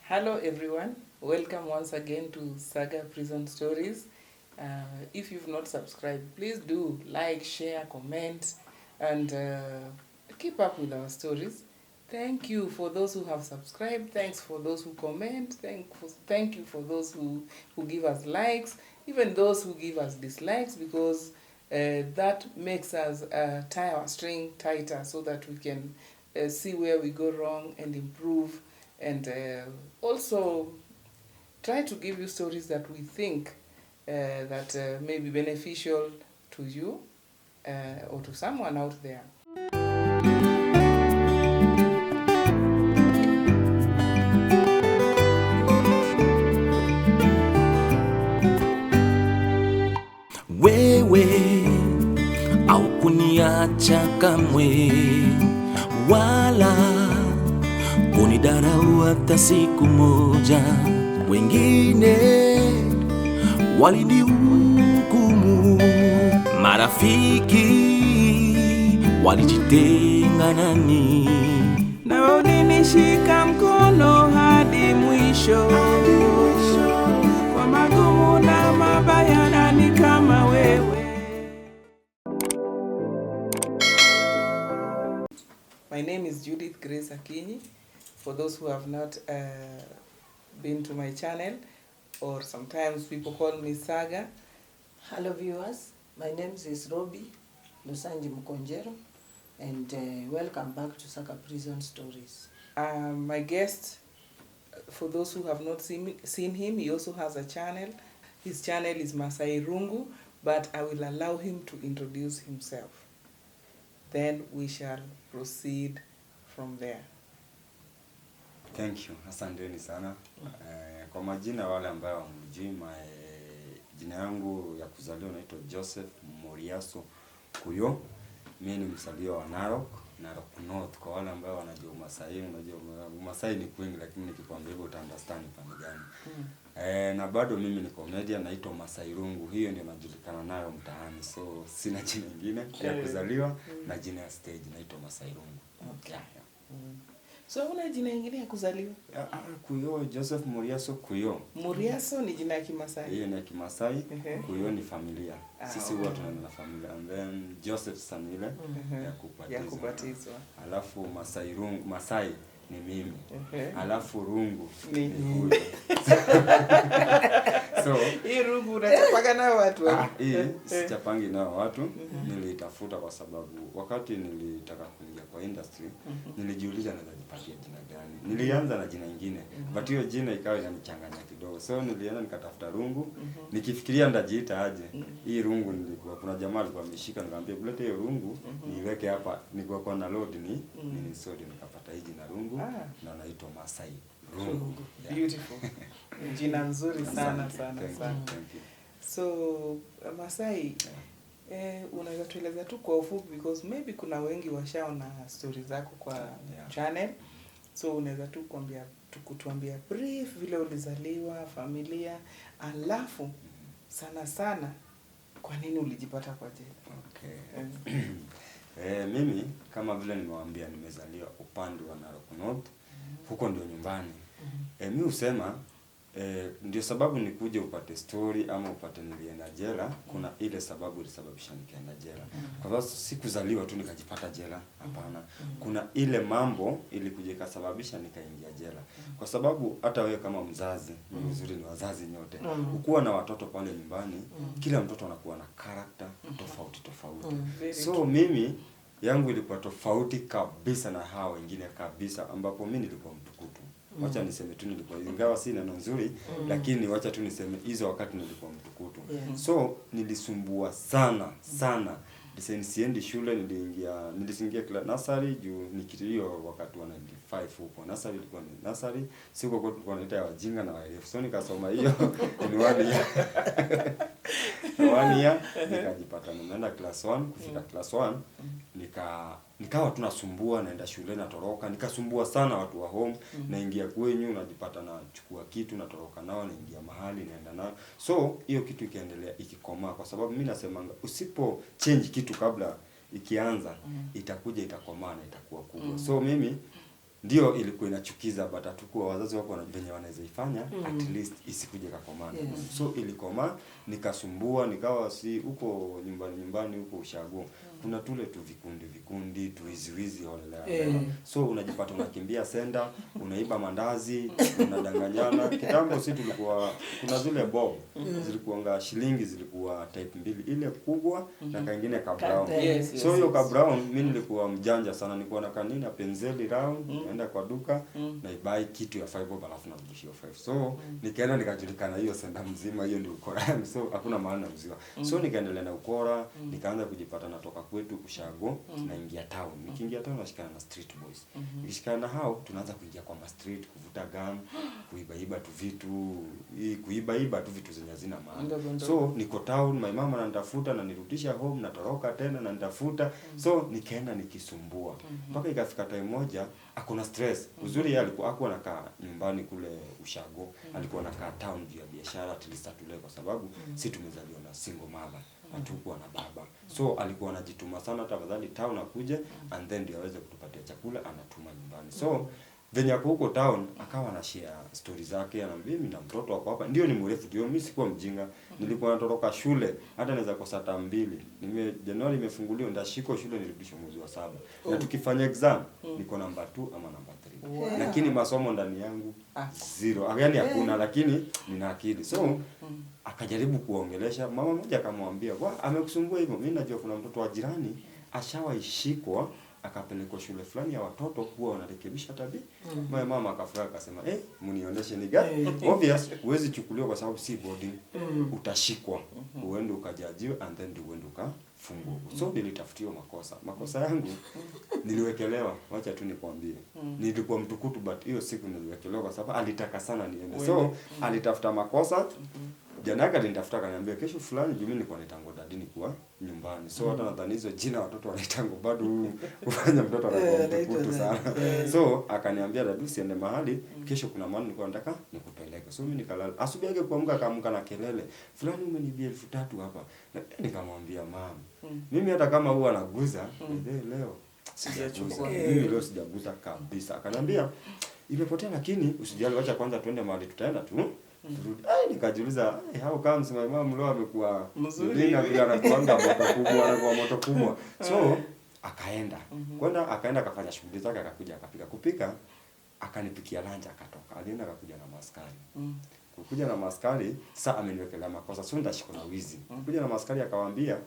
Hello everyone, welcome once again to Saga Prison Stories. If you've not subscribed, please do like, share, comment, and keep up with our stories. Thank you for those who have subscribed. Thanks for those who comment. Thank you for those who give us likes, even those who give us dislikes, because that makes us tie our string tighter so that we can see where we go wrong and improve, and also try to give you stories that we think that may be beneficial to you or to someone out there. Wewe au kuniacha kamwe, wala kunidharau hata siku moja. Wengine walinihukumu, marafiki walijitenga nami, Na ulinishika mkono hadi mwisho. Kwa magumu na mabaya nani kama wewe. My name is Judith Grace Akinyi. For those who have not been to my channel, or sometimes people call me Saga. Hello viewers, my name is Robbie Lusanji Mkonjero, and welcome back to Saga Prison Stories. My guest, for those who have not seen him, he also has a channel. His channel is Masai Rungu, but I will allow him to introduce himself. Then we shall proceed from there. Thank you. Asanteni sana. Kwa majina wale ambao hamjui, jina yangu ya kuzaliwa naitwa Joseph Moriaso Kuyo. Mimi ni mzaliwa wa Narok North. Kwa wale ambao wanajua Masai, unajua Masai ni kwingi, lakini nikikwambia hivyo uta understand pande gani. Na bado mimi ni comedian, naitwa Masai Rungu. Hiyo ndio najulikana nayo mtaani. So sina jina lingine ya kuzaliwa na jina ya stage naitwa Masai Rungu. Okay. So una jina lingine ya kuzaliwa? Kuyo, Joseph Moriaso Kuyo. Moriaso ni jina ya Kimasai. Hiyo ni ya Kimasai. Kuyo ni familia. Sisi huwa tunaenda na familia. And then Joseph Sanile ya kubatizwa. Alafu Masai Rungu, Masai ni mimi. Alafu Rungu ni huyo. So hii Rungu unachapaga nao watu? Hii sichapangi nao watu. Nilitafuta kwa sababu wakati nilitaka kuingia kwa industry, nilijiuliza naweza jipatia jina gani. Nilianza na jina lingine, but hiyo jina ikawa inanichanganya kidogo. So nilienda nikatafuta Rungu, nikifikiria ndajiita aje. Hii Rungu nilikuwa kuna jamaa alikuwa ameshika, nikamwambia bulete hiyo Rungu niweke hapa, nilikuwa kwa na load ni sorry, nikapata hii jina Rungu na naitwa Masai Rungu. Beautiful. Jina nzuri sana sana. Thank you. So Masai, unaweza tueleza tu kwa ufupi, because maybe kuna wengi washaona stories zako kwa channel. So unaweza tu kutuambia brief vile ulizaliwa, familia, alafu sana kwa nini ulijipata kwa jela? Okay. Mimi kama vile nimewaambia nimezaliwa upande wa Narok North. Huko ndio nyumbani. Mimi husema ndio sababu nikuje upate story ama upate nilienda jela, kuna ile sababu ilisababisha nikaenda jela. Kwa sababu sikuzaliwa tu nikajipata jela, hapana. Kuna ile mambo ilikuja ikasababisha nikaingia jela. Kwa sababu hata wewe kama mzazi, ni vizuri ni wazazi nyote, ukuwa na watoto pale nyumbani, kila mtoto anakuwa na character tofauti. So mimi yangu ilikuwa tofauti kabisa na hao wengine kabisa, ambapo mimi nilikuwa mtukutu. Wacha niseme tu nilikuwa, ingawa si neno nzuri, lakini wacha tu niseme hizo wakati nilikuwa mtukutu. So nilisumbua sana. Siendi shule, nilisingia kila nursery juu nikilio wakati wa 95 huko. Nursery ilikuwa ni nursery, siko kwa naita ya wajinga na waelefu. So nikasoma hiyo ni 1 year. 1 year nikajipata nimeenda class 1, kufika class 1 nikawa tunasumbua, naenda shule natoroka, nikasumbua sana watu wa home, naingia kwenyu najipata na chukua kitu natoroka nao, naingia mahali naenda nao. So hiyo kitu ikaendelea ikikomaa, kwa sababu mimi nasema usipo change kitu kabla ikianza itakuja itakomaa na itakuwa kubwa. So mimi ndio ilikuwa inachukiza, but hatukuwa wazazi wako na venye wanaweza ifanya at least isikuje kakomana. So ilikoma, nikasumbua, nikawa si huko nyumbani huko ushago. Kuna tule tu vikundi tu wizi holela. So unajipata unakimbia senda, unaiba mandazi, unadanganyana. Kitambo si tulikuwa kuna zile bob zilikuwa shilingi, zilikuwa type 2, ile kubwa na kingine ka brown. So hiyo ka brown mimi nilikuwa mjanja sana, nilikuwa na kanina penseli round, naenda kwa duka na ibai kitu ya 5 bob alafu narudishia 5. So nikaenda nikajulikana hiyo senda mzima, hiyo ndio ukora. So hakuna maana mziwa. So nikaendelea na ukora, nikaanza kujipata natoka kwetu ushago naingia town. Nikiingia town nashikana na street boys. Nikishikana na hao tunaanza kuingia kwa street, kuvuta gum, kuiba tu vitu zenye hazina maana. So niko town, my mama ananitafuta na nirudisha home, natoroka tena na nitafuta. So nikaenda nikisumbua. Mpaka ikafika time moja akona stress. Uzuri yeye alikuwa anakaa nyumbani kule ushago, alikuwa anakaa town juu ya biashara at least atule, kwa sababu si tumezaliwa na single mother. Hatukuwa na baba. So alikuwa anajituma sana, tafadhali town akuje and then ndio aweze kutupatia chakula, anatuma nyumbani. So venye ako huko town akawa na share stories zake, anambia mimi na mtoto wako hapa. Ndio ni mrefu, ndio mimi sikuwa mjinga. Nilikuwa natoroka shule hata naweza kosa saa 2. Januari imefunguliwa ndashiko shule nirudishe mwezi wa 7. Na tukifanya exam niko namba 2 ama namba 3. Lakini masomo ndani yangu 0. Yaani hakuna, lakini nina akili. So akajaribu kuongelesha mama mmoja, akamwambia, "Wa amekusumbua hivyo? Mimi najua kuna mtoto wa jirani ashawaishikwa akapelekwa shule fulani ya watoto huwa wanarekebisha tabia." Mama akafurahi akasema, "Mnionyeshe ni gani?" Obvious huwezi chukuliwa kwa sababu si boarding. Utashikwa, uende ukajajiwe and then uende ukafungwa. So nilitafutiwa makosa yangu niliwekelewa. Wacha tu nikwambie, nilikuwa mtukutu, but hiyo siku niliwekelewa kwa sababu alitaka sana niende. So alitafuta makosa. Jana yake alinitafuta akaniambia, "Kesho fulani mimi niko naitango dadini kwa nyumbani." So hata nadhani hizo jina watoto wanaitango bado kufanya mtoto anakuwa mtukutu sana. So akaniambia, "Dadu siende mahali, kesho kuna mahali nilikuwa nataka nikupeleke." So mimi nikalala. Asubuhi yake kuamka akaamka na kelele, "Fulani umenibia 3,000 hapa." Nikamwambia, "Mama, mimi hata kama huwa naguza, leo sijaguza. Mimi leo sijaguza kabisa." Akaniambia, "Imepotea, lakini usijali, acha kwanza tuende mahali tutaenda tu." Nikajiuliza, how comes my mom leo amekuwa mzuri na bila anakuanga moto kubwa. So akaenda akafanya shughuli zake, akakuja akapika kupika, akanipikia lunch, akatoka. Alienda akakuja na maskari. Kukuja na maskari, sasa ameniwekelea makosa. So ndashiko na wizi. Kuja na maskari akawaambia,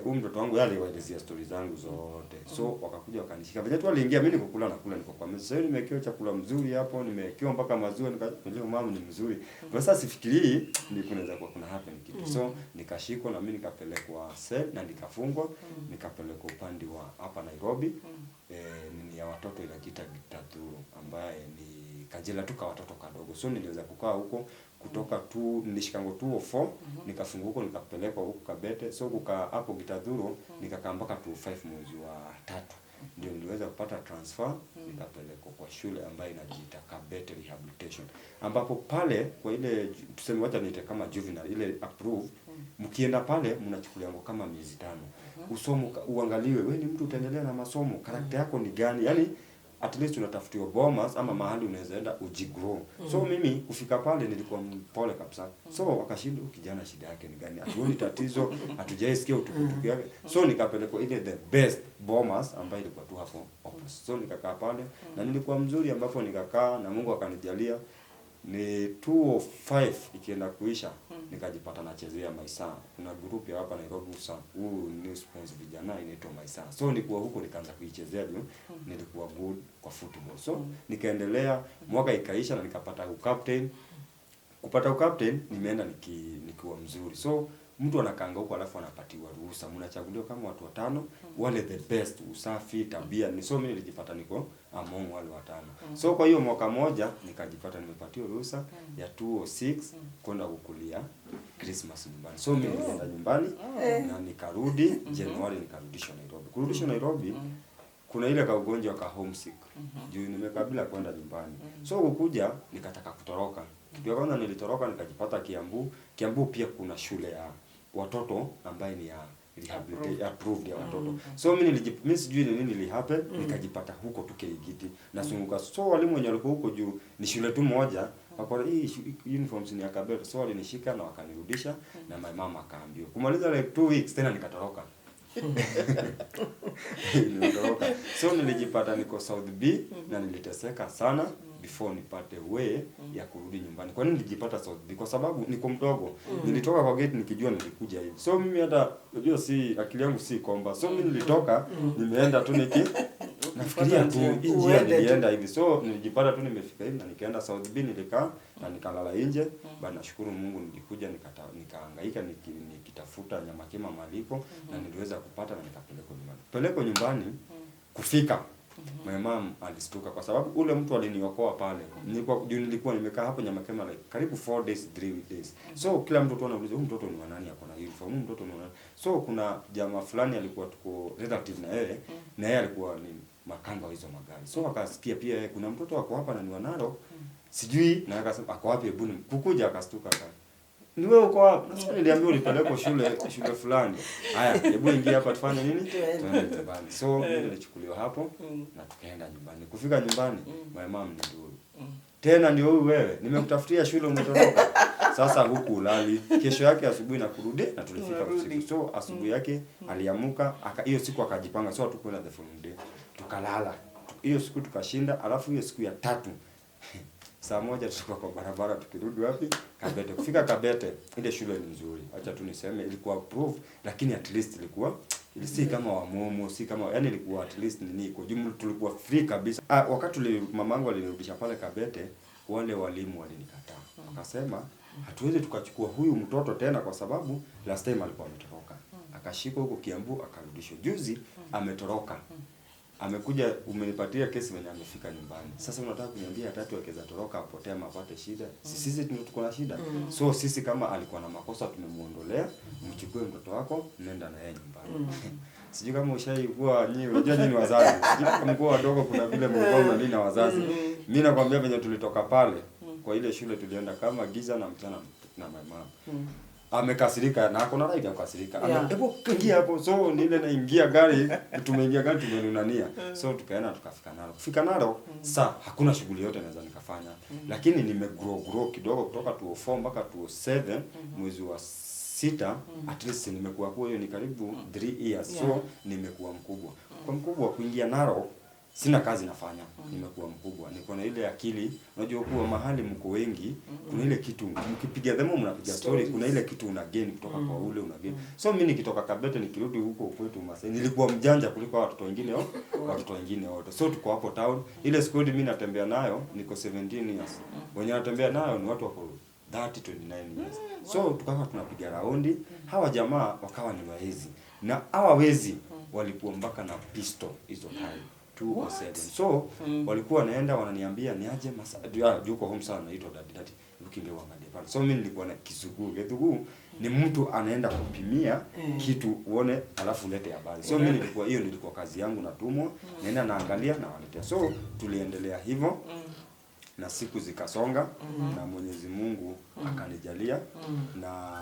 huyu mtoto wangu yale waelezea stories zangu zote. So wakakuja wakanishika. Venye tu aliingia, mimi niko kula niko kwa meza. Sasa nimewekewa chakula mzuri hapo, nimewekewa mpaka maziwa, nikajua mama ni mzuri. Kwa sasa sifikirii ni kunaweza kuwa kuna happen kitu. So nikashikwa na mimi nikapelekwa cell na nikafungwa, nikapelekwa upande wa hapa Nairobi. Ni ya watoto inajiita Gitadhuru, ambaye ni kajela tu kwa watoto kadogo. So niliweza kukaa huko kutoka tu nilishikango 204 nikafungwa huko, nikapelekwa huko Kabete. So kukaa hapo Gitadhuru nikakaa mpaka 25 mwezi wa 3. Ndio niliweza kupata transfer, nikapelekwa kwa shule ambayo inajiita Kabete Rehabilitation, ambapo pale kwa ile tuseme wacha niite kama juvenile ile approve. Mkienda pale mnachukuliwa kama miezi 5. Usomo uangaliwe, wewe ni mtu utaendelea na masomo, karakta yako ni gani, yani at least unatafutiwa bomas ama mahali unaweza enda ujigrow. So mimi kufika pale nilikuwa mpole kabisa. So wakashinda kijana shida yake ni gani? Hatuoni tatizo, hatujaisikia utukutuku yake. So nikapelekwa ile the best bomas ambayo ilikuwa tu hapo office. So nikakaa pale na nilikuwa mzuri, ambapo nikakaa na Mungu akanijalia. Ni 205 ikienda kuisha nikajipata nachezea Maisa. Kuna group ya hapa Nairobi sana. Huu ni sports vijana inaitwa Maisa. So nilikuwa huko nikaanza kuichezea juu nilikuwa good kwa football. So nikaendelea, mwaka ikaisha na nikapata captain. Kupata captain nimeenda nikiwa mzuri. So mtu anakaanga huko alafu anapatiwa ruhusa. Mnachaguliwa kama watu 5, wale the best, usafi, tabia. Ni so mimi nilijipata niko among wale 5. So kwa hiyo mwaka moja nikajipata nimepatiwa ruhusa ya 206 kwenda kukulia Christmas nyumbani. So mimi nilienda nyumbani na nikarudi Januari, nikarudishwa Nairobi. Kurudishwa Nairobi kuna ile ka ugonjwa ka homesick. Juu nimekabila kwenda nyumbani. So kukuja nikataka kutoroka. Kitu ya kwanza nilitoroka nikajipata Kiambu. Kiambu pia kuna shule ya watoto ambaye ni ya rehabilitate approved ya watoto. So mimi sijui ni nini ili happen, nikajipata huko tu Kirigiti nasunguka. So walimu wenye walikuwa huko juu ni shule tu moja, wakaona hii uniforms ni ya Kabete, so walinishika na wakanirudisha na my mama akaambiwa. Kumaliza like 2 weeks tena nikatoroka. Nilitoroka. So nilijipata niko South B na niliteseka sana before nipate way ya kurudi nyumbani. Kwa nini nilijipata South B? Kwa sababu niko mdogo. Nilitoka kwa gate nikijua nilikuja hivi. So mimi hata unajua si akili yangu si komba. So mimi nilitoka nimeenda tu nafikiria tu njia nilienda hivi. So nilijipata tu nimefika hivi na nikaenda South B nilikaa na nikalala nje. Bana nashukuru Mungu nilikuja nikahangaika nikitafuta Nyamakema malipo na niliweza kupata na nikapelekwa nyumbani. Peleko nyumbani kufika my mom alistuka kwa sababu ule mtu aliniokoa pale. Nilikuwa nimekaa hapo Nyamakema like karibu 4 days 3 days. So kila mtu tu anauliza huyu mtoto ni wa nani ako na uniform? Huyu mtoto ni wa nani? So kuna jamaa fulani alikuwa tuko relative na yeye alikuwa ni makanga wa hizo magari. So akasikia pia yeye kuna mtoto wako hapa na ni wa Narok. Sijui na akasema ako wapi hebu kukuja akastuka akasema ni wewe uko wapi? Sasa niliambiwa ulipelekwa shule fulani. Haya, hebu ingia hapa tufanye nini? Tuende nyumbani. So mimi nilichukuliwa hapo na tukaenda nyumbani. Kufika nyumbani, my mom ni duru. Tena ndio huyu wewe, nimekutafutia shule umetoroka. Sasa huku ulali. Kesho yake asubuhi na kurudi na tulifika usiku. So asubuhi yake aliamuka, hiyo siku akajipanga. So hatukwenda the following day. Tukalala. Hiyo siku tukashinda, alafu hiyo siku ya 3 saa moja tulikuwa kwa barabara tukirudi wapi? Kabete. Kufika Kabete, ile shule ni nzuri. Acha tu niseme ilikuwa approved lakini at least ilikuwa si kama Wamomo, si kama yani ilikuwa at least nini kwa jumla tulikuwa free kabisa. Wakati mamangu alinirudisha pale Kabete, wale walimu walinikataa. Wakasema hatuwezi tukachukua huyu mtoto tena kwa sababu last time alikuwa ametoroka. Akashikwa huko Kiambu akarudishwa. Juzi ametoroka. Amekuja umenipatia kesi mwenye amefika nyumbani. Sasa unataka kuniambia tatu akeza toroka apotea mapate shida. Sisi tuko na shida. So sisi kama alikuwa na makosa tumemuondolea, mchukue mtoto wako nenda na yeye nyumbani. Sijui kama ushaikuwa nyinyi unajua nyinyi wazazi. Sijui kama mko wadogo kuna vile mlikuwa mnalinda wazazi. Mimi nakwambia venye tulitoka pale kwa ile shule tulienda kama giza na mchana na my mom. Amekasirika na ako na right ya kukasirika. Hebu ingia hapo. So nile naingia gari, tumeingia gari tumenunania. So tukaenda tukafika Narok. Kufika Narok, hakuna shughuli yote naweza nikafanya. Lakini nimegrow kidogo kutoka 2004 mpaka 2007 mwezi wa 6 at least nimekuwa kwa hiyo ni karibu 3 years. So nimekuwa mkubwa. Kwa mkubwa kuingia Narok sina kazi nafanya, nimekuwa mkubwa. Niko na ile akili, unajua kuwa mahali mko wengi, kuna ile kitu mkipiga demo mnapiga story, kuna ile kitu una gain kutoka kwa ule una gain. So mimi nikitoka Kabete nikirudi huko kwetu Masai, nilikuwa mjanja kuliko watoto wengine wote. So tuko hapo town, ile squad mimi natembea nayo niko 17 years. Wenye natembea nayo ni watu wako 30 29 years. So tukawa tunapiga raundi, hawa jamaa wakawa ni wezi. Na hawa wezi walikuwa mpaka na pistol hizo time. 207. So walikuwa wanaenda wananiambia niaje yuko home sana naitwa daddy ukiingia uangalie pale. So mimi nilikuwa na Kisugu. Kisugu ni mtu anaenda kupimia kitu uone alafu ulete habari. So mimi nilikuwa kazi yangu natumwa naenda naangalia na waletea. So tuliendelea hivyo na siku zikasonga na Mwenyezi Mungu akanijalia na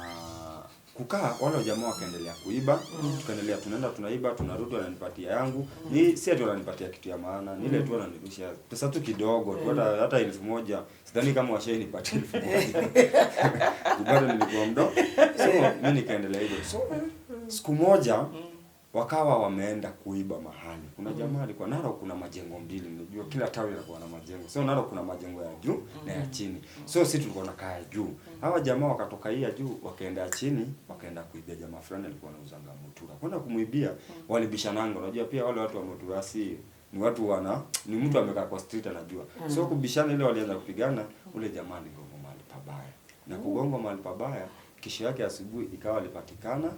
kukaa wale jamaa wakaendelea kuiba, tukaendelea tunaenda tunaiba, tunarudi wananipatia yangu. Ni si ati wananipatia kitu ya maana, ni ile tu wananirudishia pesa tu kidogo, hata 1000. Sidhani kama washanipatia 1000. Bado nilikuwa mdogo. So mimi nikaendelea hivyo. So siku moja wakawa wameenda kuiba mahali. Kuna jamaa alikuwa Narok kuna majengo 2, unajua kila tawi linakuwa na majengo. So Narok kuna majengo ya juu na ya chini. So sisi tulikuwa tunakaa juu. Hawa jamaa wakatoka hii ya juu wakaenda chini, wakaenda kuibia jamaa fulani alikuwa anauza mutura. Kwenda kumuibia walibishananga. Unajua pia wale watu wa mutura ni watu ni mtu amekaa kwa street anajua. So kubishana ile walianza kupigana, ule jamaa aligonga mahali pabaya. Na kugonga mahali pabaya kesho yake asubuhi ikawa alipatikana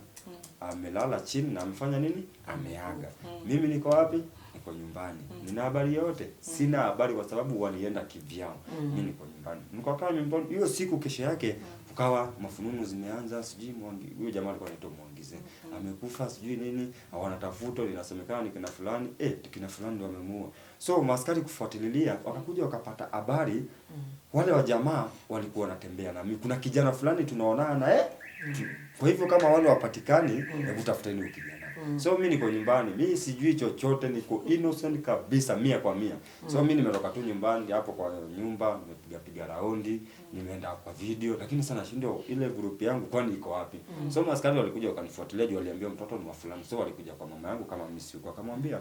amelala chini na amefanya nini? Ameaga. Mimi niko wapi? Niko nyumbani. Nina habari yote? Sina habari kwa sababu walienda kivyao. Mimi niko nyumbani. Nikakaa nyumbani. Hiyo siku kesho yake ukawa mafununu zimeanza, sijui huyo jamaa alikuwa anaitwa Mwangize. Amekufa sijui nini, wanatafuta linasemekana ni kina fulani, kina fulani ndio wamemuua. So maaskari kufuatilia wakakuja wakapata habari wale wa jamaa walikuwa wanatembea na mimi. Kuna kijana fulani tunaonana Kwa hivyo kama wale wapatikani, hebu tafuteni huyo kijana. So mimi niko nyumbani, mimi sijui chochote, niko innocent kabisa 100%. So mimi nimetoka tu nyumbani hapo kwa nyumba, nimepiga raundi, nimeenda kwa video, lakini sana shindo ile group yangu kwani iko wapi? So maskari walikuja wakanifuatilia, juu waliambia mtoto ni wa fulani. So walikuja kwa mama yangu kama mimi siko, akamwambia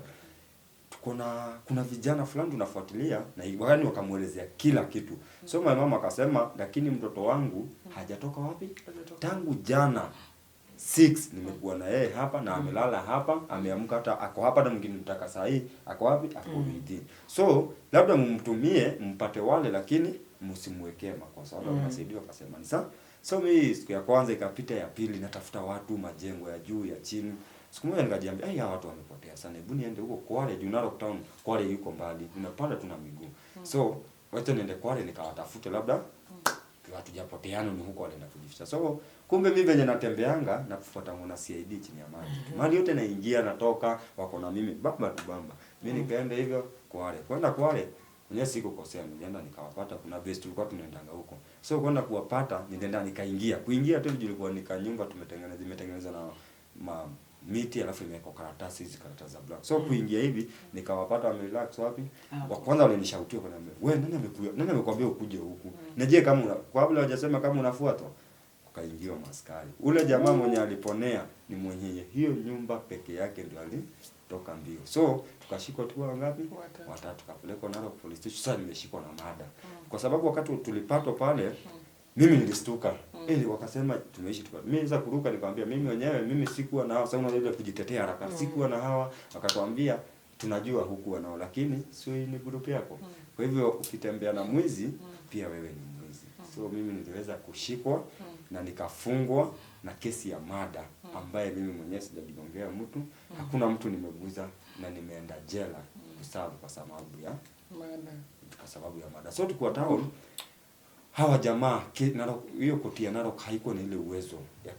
kuna vijana fulani tunafuatilia, na wagani wakamuelezea kila kitu. So my mama akasema, lakini mtoto wangu hajatoka wapi? Tangu jana 6 nimekuwa na yeye hapa na amelala hapa, ameamka hata ako hapa, na mwingine mtaka saa hii ako wapi? Ako within. So labda mumtumie mpate wale, lakini msimwekee makosa. Wala wakasaidia wakasema ni sawa. So mimi siku ya kwanza ikapita, ya pili natafuta watu majengo ya juu ya chini. Siku moja nikajiambia, hawa watu wamepotea sana. Hebu niende huko Kwale, juu Narok town, Kwale yuko mbali. Ninapanda tuna miguu. So wacha niende Kwale nikawatafute, labda hatujapoteana ni huko wale kujificha. So kumbe mimi venye natembeanga na kufuata mwana CID chini ya maji. Mali yote naingia natoka, wako na mimi baba tu bamba. Mimi nikaenda hivyo Kwale. Kwenda Kwale, mwenye siku kosea, nilienda nikawapata, kuna base tulikuwa tunaendanga huko. So kwenda kuwapata, nilienda nikaingia. Kuingia tu ilikuwa nikanyumba zimetengenezwa na miti, alafu imewekwa karatasi, hizi karatasi za black. So kuingia hivi nikawapata wamerelax wapi? Wa kwanza walinishautia kwa nami, wewe nani amekwambia ukuje huku? Naje kama kabla hajasema kama unafuata, ukaingiwa maskari. Ule jamaa mwenye aliponea ni mwenye hiyo nyumba peke yake ndio alitoka mbio. So tukashikwa tu wangapi? Watatu. Tukapelekwa Narok police station. Sasa nimeshikwa na mada. Kwa sababu wakati tulipatwa pale, mimi nilistuka. Wakasema tumeishi tu. Mimi sasa kuruka nikamwambia mimi sikuwa na hao. Sasa unaona ile kujitetea haraka. Sikuwa na hawa. Wakatuambia tunajua hukuwa nao, lakini sio ni group yako. Kwa hivyo ukitembea na mwizi pia wewe ni mwizi. So mimi niliweza kushikwa na nikafungwa na kesi ya mada ambaye mimi mwenyewe sijajigongea mtu. Hakuna mtu nimeguza, na nimeenda jela kusabu kwa sababu ya mada. Kwa sababu ya mada. So tukua town, hawa jamaa hiyo koti ya Narok haiko na ile uwezo ya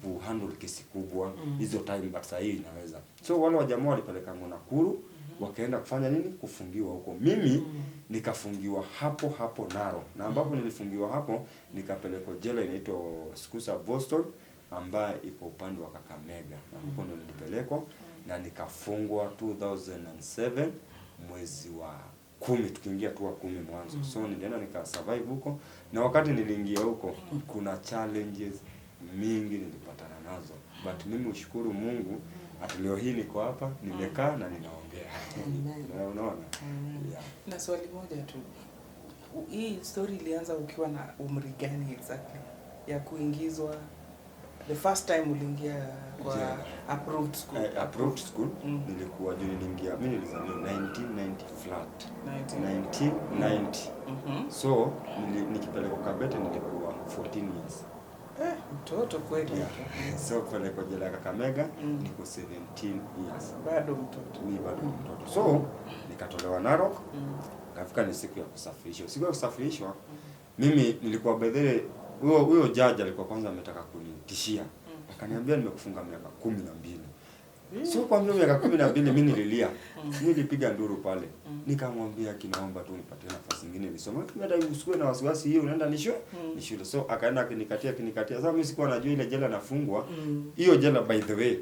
kuhandle kesi kubwa hizo time, but sasa hii inaweza. So wale wa jamaa walipeleka Nakuru, wakaenda kufanya nini? Kufungiwa huko. Mimi nikafungiwa hapo Narok. Na ambapo nilifungiwa hapo, nikapelekwa jela inaitwa Skusa Boston, ambaye iko upande wa Kakamega. Na huko ndo nilipelekwa na nikafungwa 2007 mwezi wa 10, tukiingia tu wa 10 mwanzo. So nilienda nikasurvive huko, na wakati niliingia huko kuna challenges mingi nilipatana nazo, but mimi ushukuru Mungu ati leo hii niko hapa nimekaa na ninaongea. Unaona? Yeah. Na swali moja tu. Hii story ilianza ukiwa na umri gani exactly ya kuingizwa? The first time uliingia kwa approved school? Approved school nilikuwa niliingia, mimi nilizaliwa 1990 flat. 1990. So nikipelekwa Kabete nilikuwa 14 years. Mtoto kweli. So kupelekwa jela ya Kakamega niko 17 years. Bado mtoto. Mimi bado mtoto. So nikatolewa Narok. Kafika ni siku ya kusafirishwa. Siku ya kusafirishwa mimi nilikuwa bedhere. Huyo judge alikuwa kwanza ametaka kunitishia. Akaniambia nimekufunga miaka 12. So kwa miaka 12 mimi nililia. Nilipiga nduru pale. Nikamwambia kinaomba tu nipatie nafasi nyingine nisome. Hata usikue na wasiwasi hiyo unaenda ni shule. So akaenda akinikatia. Sasa mimi sikuwa najua ile jela nafungwa. Hiyo jela by the way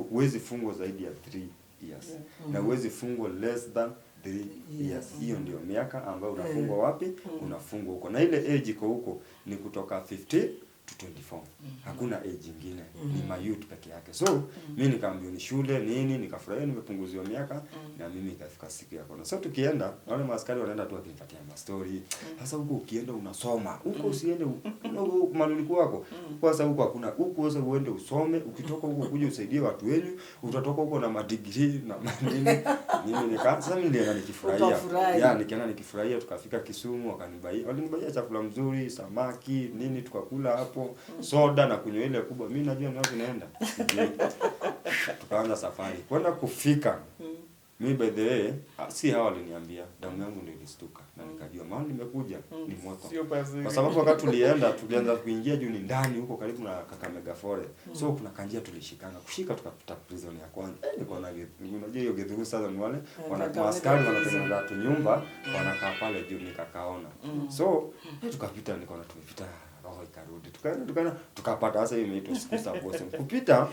huwezi fungwa zaidi ya 3 years. Na huwezi fungwa less than 3 years. Hiyo ndio miaka ambayo unafungwa wapi? Unafungwa huko. Na ile age iko huko ni kutoka 50 to 24. Hakuna age nyingine. Ni mayouth peke yake. So mimi nikaambiwa ni shule nini, nikafurahia nimepunguziwa miaka na mimi ikafika siku ya kona. So tukienda wale maaskari wanaenda tu wakinipatia story. Sasa huko ukienda unasoma. Huko usiende huko maluliko wako. Kwa sababu huko hakuna. Huko sasa uende usome, ukitoka huko kuja usaidie watu wenu, utatoka huko na madegree na manini. Mimi sasa mimi ndio nikifurahia. Nikaenda nikifurahia, tukafika Kisumu walinibaia chakula mzuri, samaki, nini tukakula hapo. Soda na kunywa ile kubwa. Mimi najua ni wapi naenda. Tukaanza safari. Kwenda kufika. Mimi by the way, si hawa waliniambia, damu yangu ndio ilistuka na nikajua mahali nimekuja ni moto. Kwa sababu wakati tulianza kuingia juu ni ndani huko karibu na Kakamega Forest. So kuna kanjia tulishikana. Kushika tukapita prison ya kwanza. Niko na unajua hiyo Githugu sasa ni wale askari wanatengeneza tu nyumba, wanakaa pale juu nikakaona. So tukapita tumepita roho ikarudi. Tukaenda tukapata sasa hiyo inaitwa Shikusa Blossom. Kupita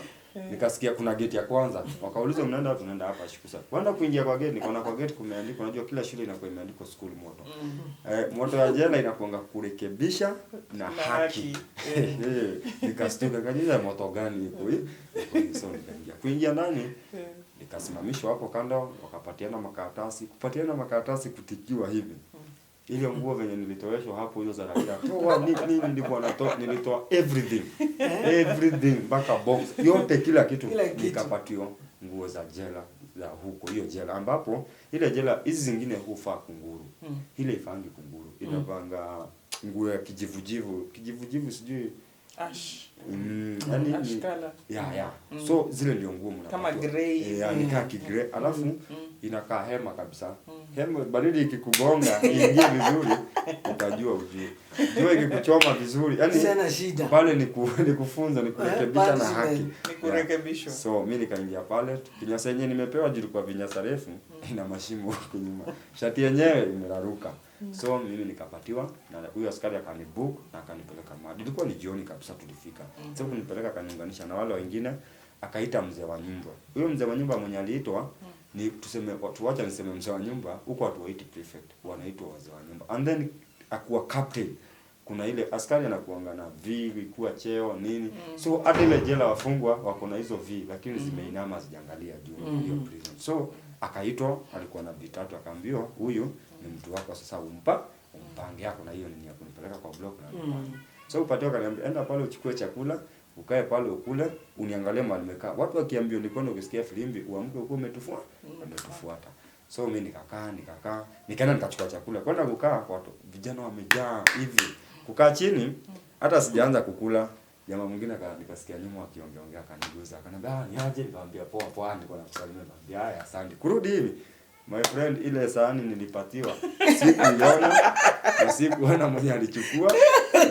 nikasikia kuna gate ya kwanza. Wakauliza mnaenda wapi? Tunaenda hapa Shikusa. Kwenda kuingia kwa gate, nikaona kwa gate kumeandikwa, unajua kila shule inakuwa imeandikwa school motto. Motto ya jela inakuanga kurekebisha na haki. Nikastuka kanisa motto gani iko hii? So nikaingia. Kuingia ndani nikasimamishwa hapo kando, wakapatiana makaratasi kutikiwa hivi. Ile nguo venye nilitoeshwa hapo hizo za raia. Toa nini nilikuwa nilitoa everything mpaka box yote kila kitu nikapatiwa nguo za jela za huko hiyo jela ambapo ile jela hizi zingine hufaa kunguru. Ile ifangi kunguru. Inapanga nguo ya kijivujivu sijui ash. Ash color. Yeah. So zile ndio nguo mnapatiwa. Kama grey. Inakaa kigrey alafu inakaa hema kabisa. Hema baridi ikikugonga ingie vizuri utajua ujue. Jua ikikuchoma vizuri yani sana shida. Pale ni kufunza ni kurekebisha na haki. Ni kurekebisha. So mimi nikaingia pale kinyasa yenyewe nimepewa juu kwa vinyasa refu ina mashimo huko nyuma. Shati yenyewe imeraruka. So mimi nikapatiwa na huyo askari akanibook na akanipeleka mahali. Ilikuwa ni jioni kabisa tulifika. Sasa kunipeleka akaniunganisha na wale wengine akaita mzee wa nyumba. Huyo mzee wa nyumba mwenye aliitwa ni tuseme tuacha niseme mzee wa nyumba huko watu waiti prefect wanaitwa wazee wa nyumba. And then akuwa captain. Kuna ile askari anakuanga na V ilikuwa cheo nini. So hata ile jela wafungwa wako na hizo V lakini zimeinama zijangalia juu hiyo prison. So akaitwa alikuwa na vitatu akaambiwa huyu ni mtu wako sasa umpange yako na hiyo ni ya kunipeleka kwa block na so upatiwa kaniambia enda pale uchukue chakula ukae pale ukule uniangalie mahali nimekaa. Watu wakiambiwa nilikuwa ukisikia filimbi uamke uko umetufuata. So mimi nikaenda nikachukua chakula. Kwenda kukaa kwa watu vijana wamejaa hivi. Kukaa chini hata sijaanza kukula. Jamaa mwingine nikasikia nyuma wakiongea akaniguza. Akaniambia ni aje? Nikamwambia poa niko nakusalimia. Nikamwambia haya asante. Kurudi hivi my friend ile sahani nilipatiwa sikuona mwenye alichukua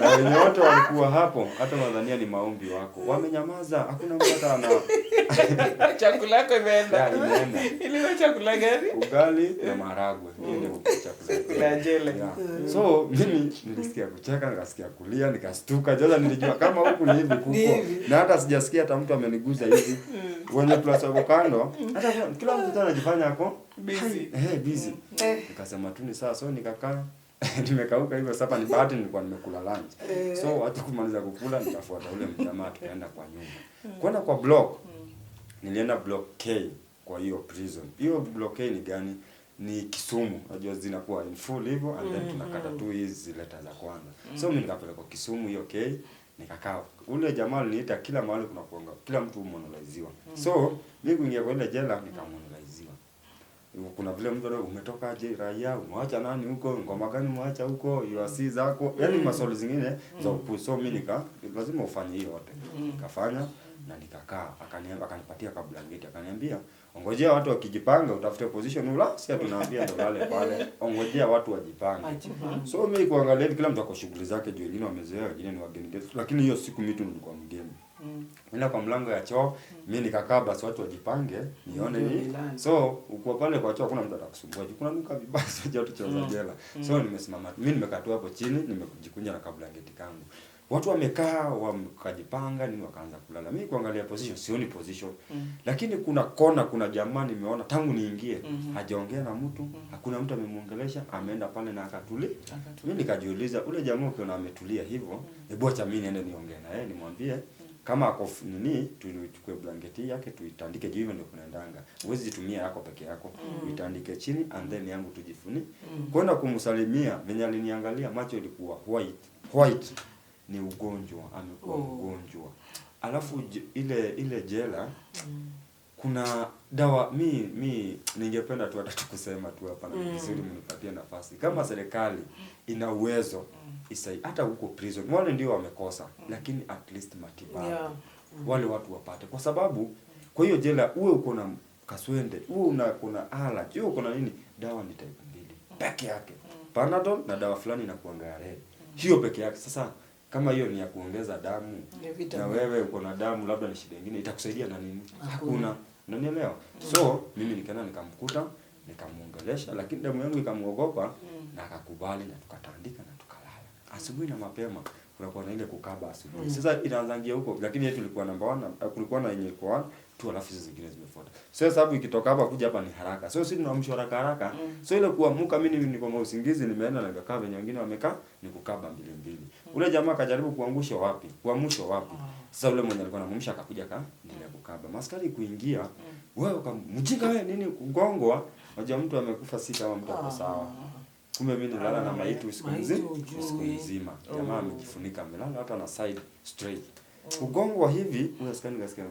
na wenye wote walikuwa hapo hata nadhania ni maombi wako wamenyamaza hakuna mtu hata ana chakula yako imeenda. Ile chakula gani? Ugali na maharagwe. Ile chakula jela. So mimi nilisikia kucheka nikasikia kulia nikastuka jaza nilijua kama huku ni hivi kuko na hata sijasikia hata mtu ameniguza hivi wenye plus wako kando hata kila mtu anajifanya hapo busy. Nikasema tu ni sawa so nikakaa nimekauka hivyo sasa ni bahati nilikuwa nimekula lunch. So hata kumaliza kukula nikafuata ule mjamaa tukaenda kwa nyumba. Kwenda kwa block nilienda block K kwa hiyo prison. Hiyo block K ni gani? Ni Kisumu. Unajua zinakuwa in full hivyo and then tunakata tu hizi letter za kwanza. So mimi nikapelekwa Kisumu hiyo K nikakaa. Ule jamaa aliniita kila mahali kuna kuanga kila mtu monolaiziwa. So mimi kuingia kwa ile jela nikamonolaiziwa. Kuna vile mtu umetoka aje raia umeacha nani huko ngoma gani umeacha huko UAC zako yani maswali zingine za upuzi. So mimi lazima ufanye hiyo yote. Nikafanya na nikakaa akanipatia kabla ngeti akaniambia ongojea watu wakijipanga utafute position si tunaambia ndo wale pale ongojea watu wajipange. So mimi kuangalia kila mtu ako shughuli zake juu wengine wamezoea wengine ni wageni lakini hiyo siku mimi tu nilikuwa mgeni. Nenda kwa mlango ya choo mimi nikakaa basi watu wajipange nione ni so uko pale kwa choo hakuna mtu atakusumbua kuna nuka vibaya sio watu choo za jela. So nimesimama mimi nimekaa tu hapo chini nimejikunja na kabla ngeti kangu. Watu wamekaa wakajipanga nini wakaanza kulala. Mimi kuangalia position sioni position. Lakini kuna jamaa nimeona tangu niingie hajaongea na mtu, hakuna mtu amemuongelesha, ameenda pale na akatulia. Mimi nikajiuliza ule jamaa ukiona ametulia hivyo, hebu acha mimi niende niongee na yeye nimwambie kama ako nini tuchukue blanketi yake tuitandike juu hivyo ndio kunaendanga. Uwezi jitumia yako peke yako. Uitandike chini and then yangu tujifuni. Kwenda kumsalimia venye aliniangalia macho ilikuwa white. Ni ugonjwa amekuwa mgonjwa. Alafu ile jela kuna dawa mi ningependa tu hata tukusema tu hapa na vizuri mnipatie nafasi. Kama serikali ina uwezo hata huko prison wale ndio wamekosa lakini at least matibabu wale watu wapate kwa sababu kwa hiyo jela uwe uko na kaswende uwe kuna allergy uwe uko na nini dawa ni type 2 peke yake. Panadol na dawa fulani inakuanga red. Hiyo peke yake sasa kama hiyo ni ya kuongeza damu na wewe uko na damu labda ni shida nyingine itakusaidia na nini? Hakuna. Unanielewa? So mimi nikaenda nikamkuta nikamuongelesha lakini damu yangu ikamuogopa na akakubali na tukatandika na tukalala. Asubuhi na mapema kuna ile kukaba asubuhi. Sasa inaanzangia huko, lakini yetu ilikuwa number 1, kulikuwa na yenye ilikuwa 1 tu, alafu hizo zingine zimefuata. So sababu ikitoka hapa kuja hapa ni haraka. So sisi tunaamshwa haraka. So ile kuamka mimi niko kwa usingizi, nimeenda na nikakaa, wenye wengine wamekaa ni kukaba mbili. Ule jamaa akajaribu kuangusha wapi? Kuamsha wapi? Sasa ule mwenye alikuwa anamamsha akakuja endelea kukaba. Maskari kuingia, wewe mjinga wewe nini kugongwa? Unajua mtu amekufa si kama mtu ako sawa. Kumbe mimi nilala na maiti usiku mzima. Jamaa amejifunika, amelala hata na side straight. Kugongwa hivi, unasikia anasema,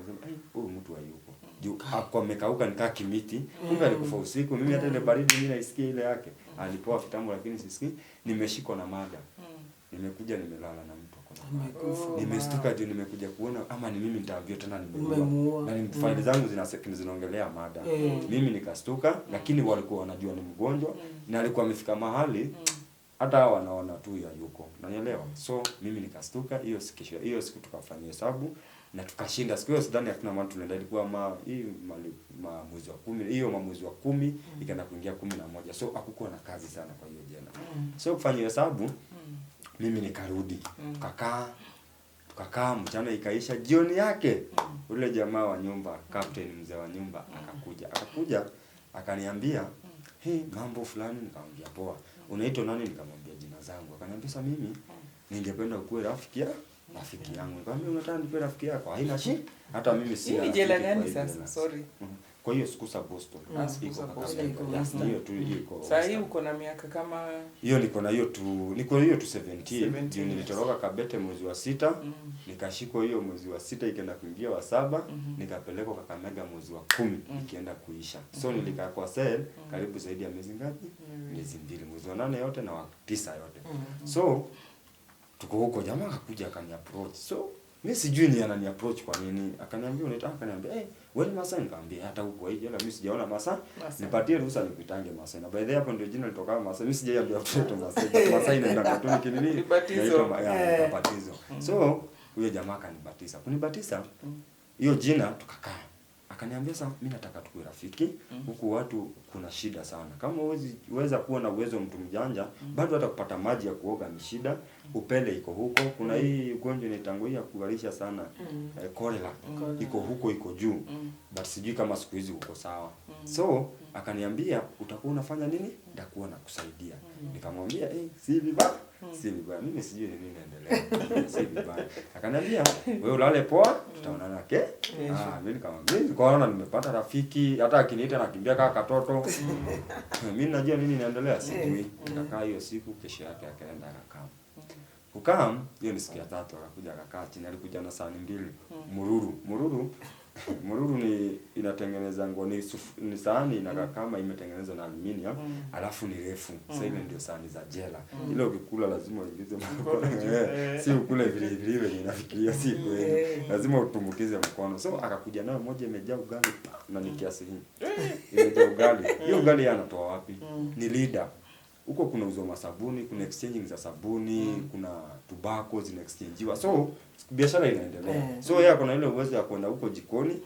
huyu mtu hayupo. Juu hapo amekauka nikaa kimiti. Kumbe alikufa usiku. Mimi hata ile baridi mimi naisikia ile yake. Alipoa kitambo lakini sisikii. Nimeshikwa na maga. Nimekuja nimelala na mtu ako na. Nimestuka juu nimekuja kuona ama ni mimi nitaambia tena nimemuua. Na ni faili zangu zinaongelea mada. Mimi nikastuka lakini walikuwa wanajua ni mgonjwa na alikuwa amefika mahali hata wanaona tu ya yuko. Unanielewa? So mimi nikastuka hiyo siku tukafanya hesabu na tukashinda. Siku hiyo sidhani hakuna mtu tunaenda, ilikuwa mwezi wa 10. Hiyo mwezi wa 10 ikaenda kuingia 11. So hakukuwa na kazi sana kwa hiyo jana. So kufanya hesabu mimi nikarudi. Tukakaa mchana ikaisha, jioni yake ule jamaa wa nyumba, captain mzee wa nyumba akakuja akaniambia, mambo fulani. Nikamwambia poa. Unaitwa nani? Nikamwambia jina zangu. Akaniambia sasa mimi ningependa kuwa rafiki yangu. Nikamwambia unataka nipe rafiki yako? Haina shida. Hata mimi sina. Ni jela gani sasa? Sorry. Kwa hiyo Skusa Boston. Hiyo tu iko. Sasa hii uko na miaka kama hiyo niko na hiyo tu 17. Ndio nilitoroka Kabete mwezi wa 6. Nikashikwa hiyo mwezi wa 6 ikaenda kuingia wa 7. Nikapelekwa Kakamega mwezi wa 10 ikienda kuisha. So nilikaa kwa cell karibu zaidi ya miezi ngapi? Miezi 2, mwezi wa 8 yote na wa 9 yote. So tuko huko, jamaa akakuja akani-approach. So mimi sijui ni anani approach kwa nini. Akaniambia unataka, akaniambia wewe ni Masai? Nikamwambia hata huko hii jela mimi sijaona Masai. Nipatie ruhusa nikuitange Masai. Na by the way hapo ndio jina litoka Masai. Mimi sijaambia mtoto Masai. Masai inaenda katuni kinini? Batizo. So huyo jamaa akanibatiza. Kunibatiza hiyo jina tukakaa. Akaniambia sasa mimi nataka tukue rafiki. Huku watu kuna shida sana. Kama uweza kuwa na uwezo mtu mjanja, bado hata kupata maji ya kuoga ni shida. Upele iko huko. Kuna hii ugonjwa inatangulia kuharisha sana. Cholera iko huko, iko juu. But sijui kama siku hizi uko sawa. So akaniambia utakuwa unafanya nini? Nitakuwa nakusaidia. Nikamwambia si vibaya. Si vibaya. Mimi sijui ni nini inaendelea. Si vibaya. Akaniambia wewe ulale poa, tutaonana mimi nikamwambia nikaona nimepata rafiki, hata akiniita nakimbia kama katoto. Mimi najua nini inaendelea sijui. Nikakaa hiyo siku, kesho yake akaenda akakaa. Kukaa hiyo ni siku ya 3 akakuja akakaa chini, alikuja na sahani 2. Mururu ni inatengeneza ngoni, ni sahani inakaa kama imetengenezwa na aluminium, alafu ni refu. Sasa ile ndio sahani za jela. Ile ukikula lazima uingize mkono. Si ukule vile ninafikiria si kweli. Lazima utumbukize mkono. So akakuja nayo moja imejaa ugali na ni kiasi hii. Imejaa ugali. Hiyo ugali anatoa wapi? Ni leader. Huko kuna uzo masabuni, kuna exchanging za sabuni, kuna tobacco zina exchangewa. So biashara inaendelea. So yeye kuna ile uwezo ya kwenda huko jikoni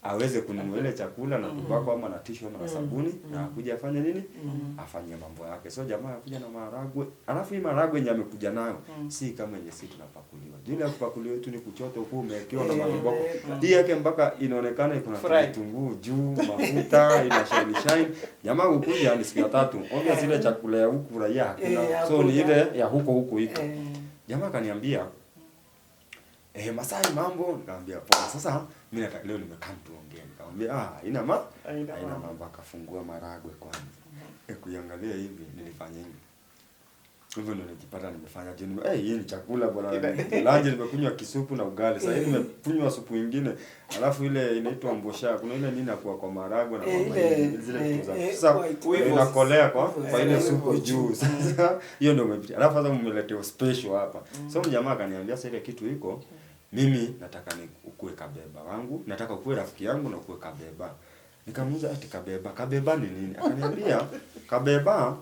aweze kununua ile chakula na tobacco ama na tissue ama na sabuni na kuja afanye nini? Afanye mambo yake. So jamaa akuja na maharagwe. Alafu hii maharagwe yenye amekuja nayo si kama yenye sisi tunapakuliwa. Ile ya kupakuliwa yetu ni kuchota huko umewekewa na matobacco. Hii yake mpaka inaonekana iko na kitunguu juu, mafuta, ina shine. Jamaa ukuja ni siku ya 3. Obviously ile chakula ya huku raia hakuna. So ni ile ya huko iko. Jamaa akaniambia Masai mambo, nikamwambia poa. Sasa mimi nataka leo nimekaa tuongee. Nikamwambia haina mambo. Akafungua maragwe kwanza. Kuiangalia hivi nilifanya hivi. Hivyo ndio nilipata nimefanya jioni. Hii ni chakula bwana. Lunch nimekunywa kisupu na ugali. Sasa hivi nimekunywa supu nyingine. Alafu ile inaitwa mbosha. Kuna ile nini kwa maragwe na zile vitu za. Sasa inakolea kwa ile supu juu. Sasa hiyo ndio umepita. Alafu sasa mmeletea special hapa. So mjamaa akaniambia sasa ile kitu iko, mimi nataka ukue kabeba wangu, nataka ukue rafiki yangu na ukue kabeba. Nikamuuliza ati kabeba ni nini? Akaniambia kabeba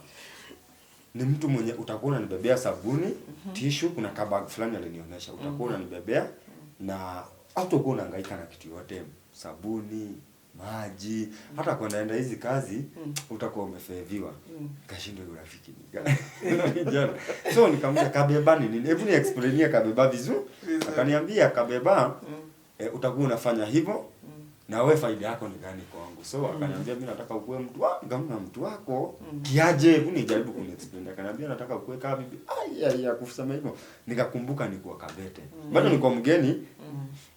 ni mtu mwenye utakuwa unanibebea sabuni, tissue, kuna kabag fulani alinionyesha. Utakuwa unanibebea na hata uko unahangaika na kitu yote, sabuni, maji, hata kwenda hizi kazi utakuwa umefeviwa. Kashindo yule rafiki nika. So nikamwambia kabeba ni nini? Hebu ni explainia kabeba vizuri. Akaniambia kabeba utakuwa unafanya hivyo na wewe faida yako ni gani kwangu? So akaniambia mimi nataka ukue mtu wangu, kama mtu wako kiaje? Hebu nijaribu kuniexplain. Akaniambia nataka ukue kama bibi. Ya kusema hivyo nikakumbuka ni kwa Kabete. Bado niko mgeni.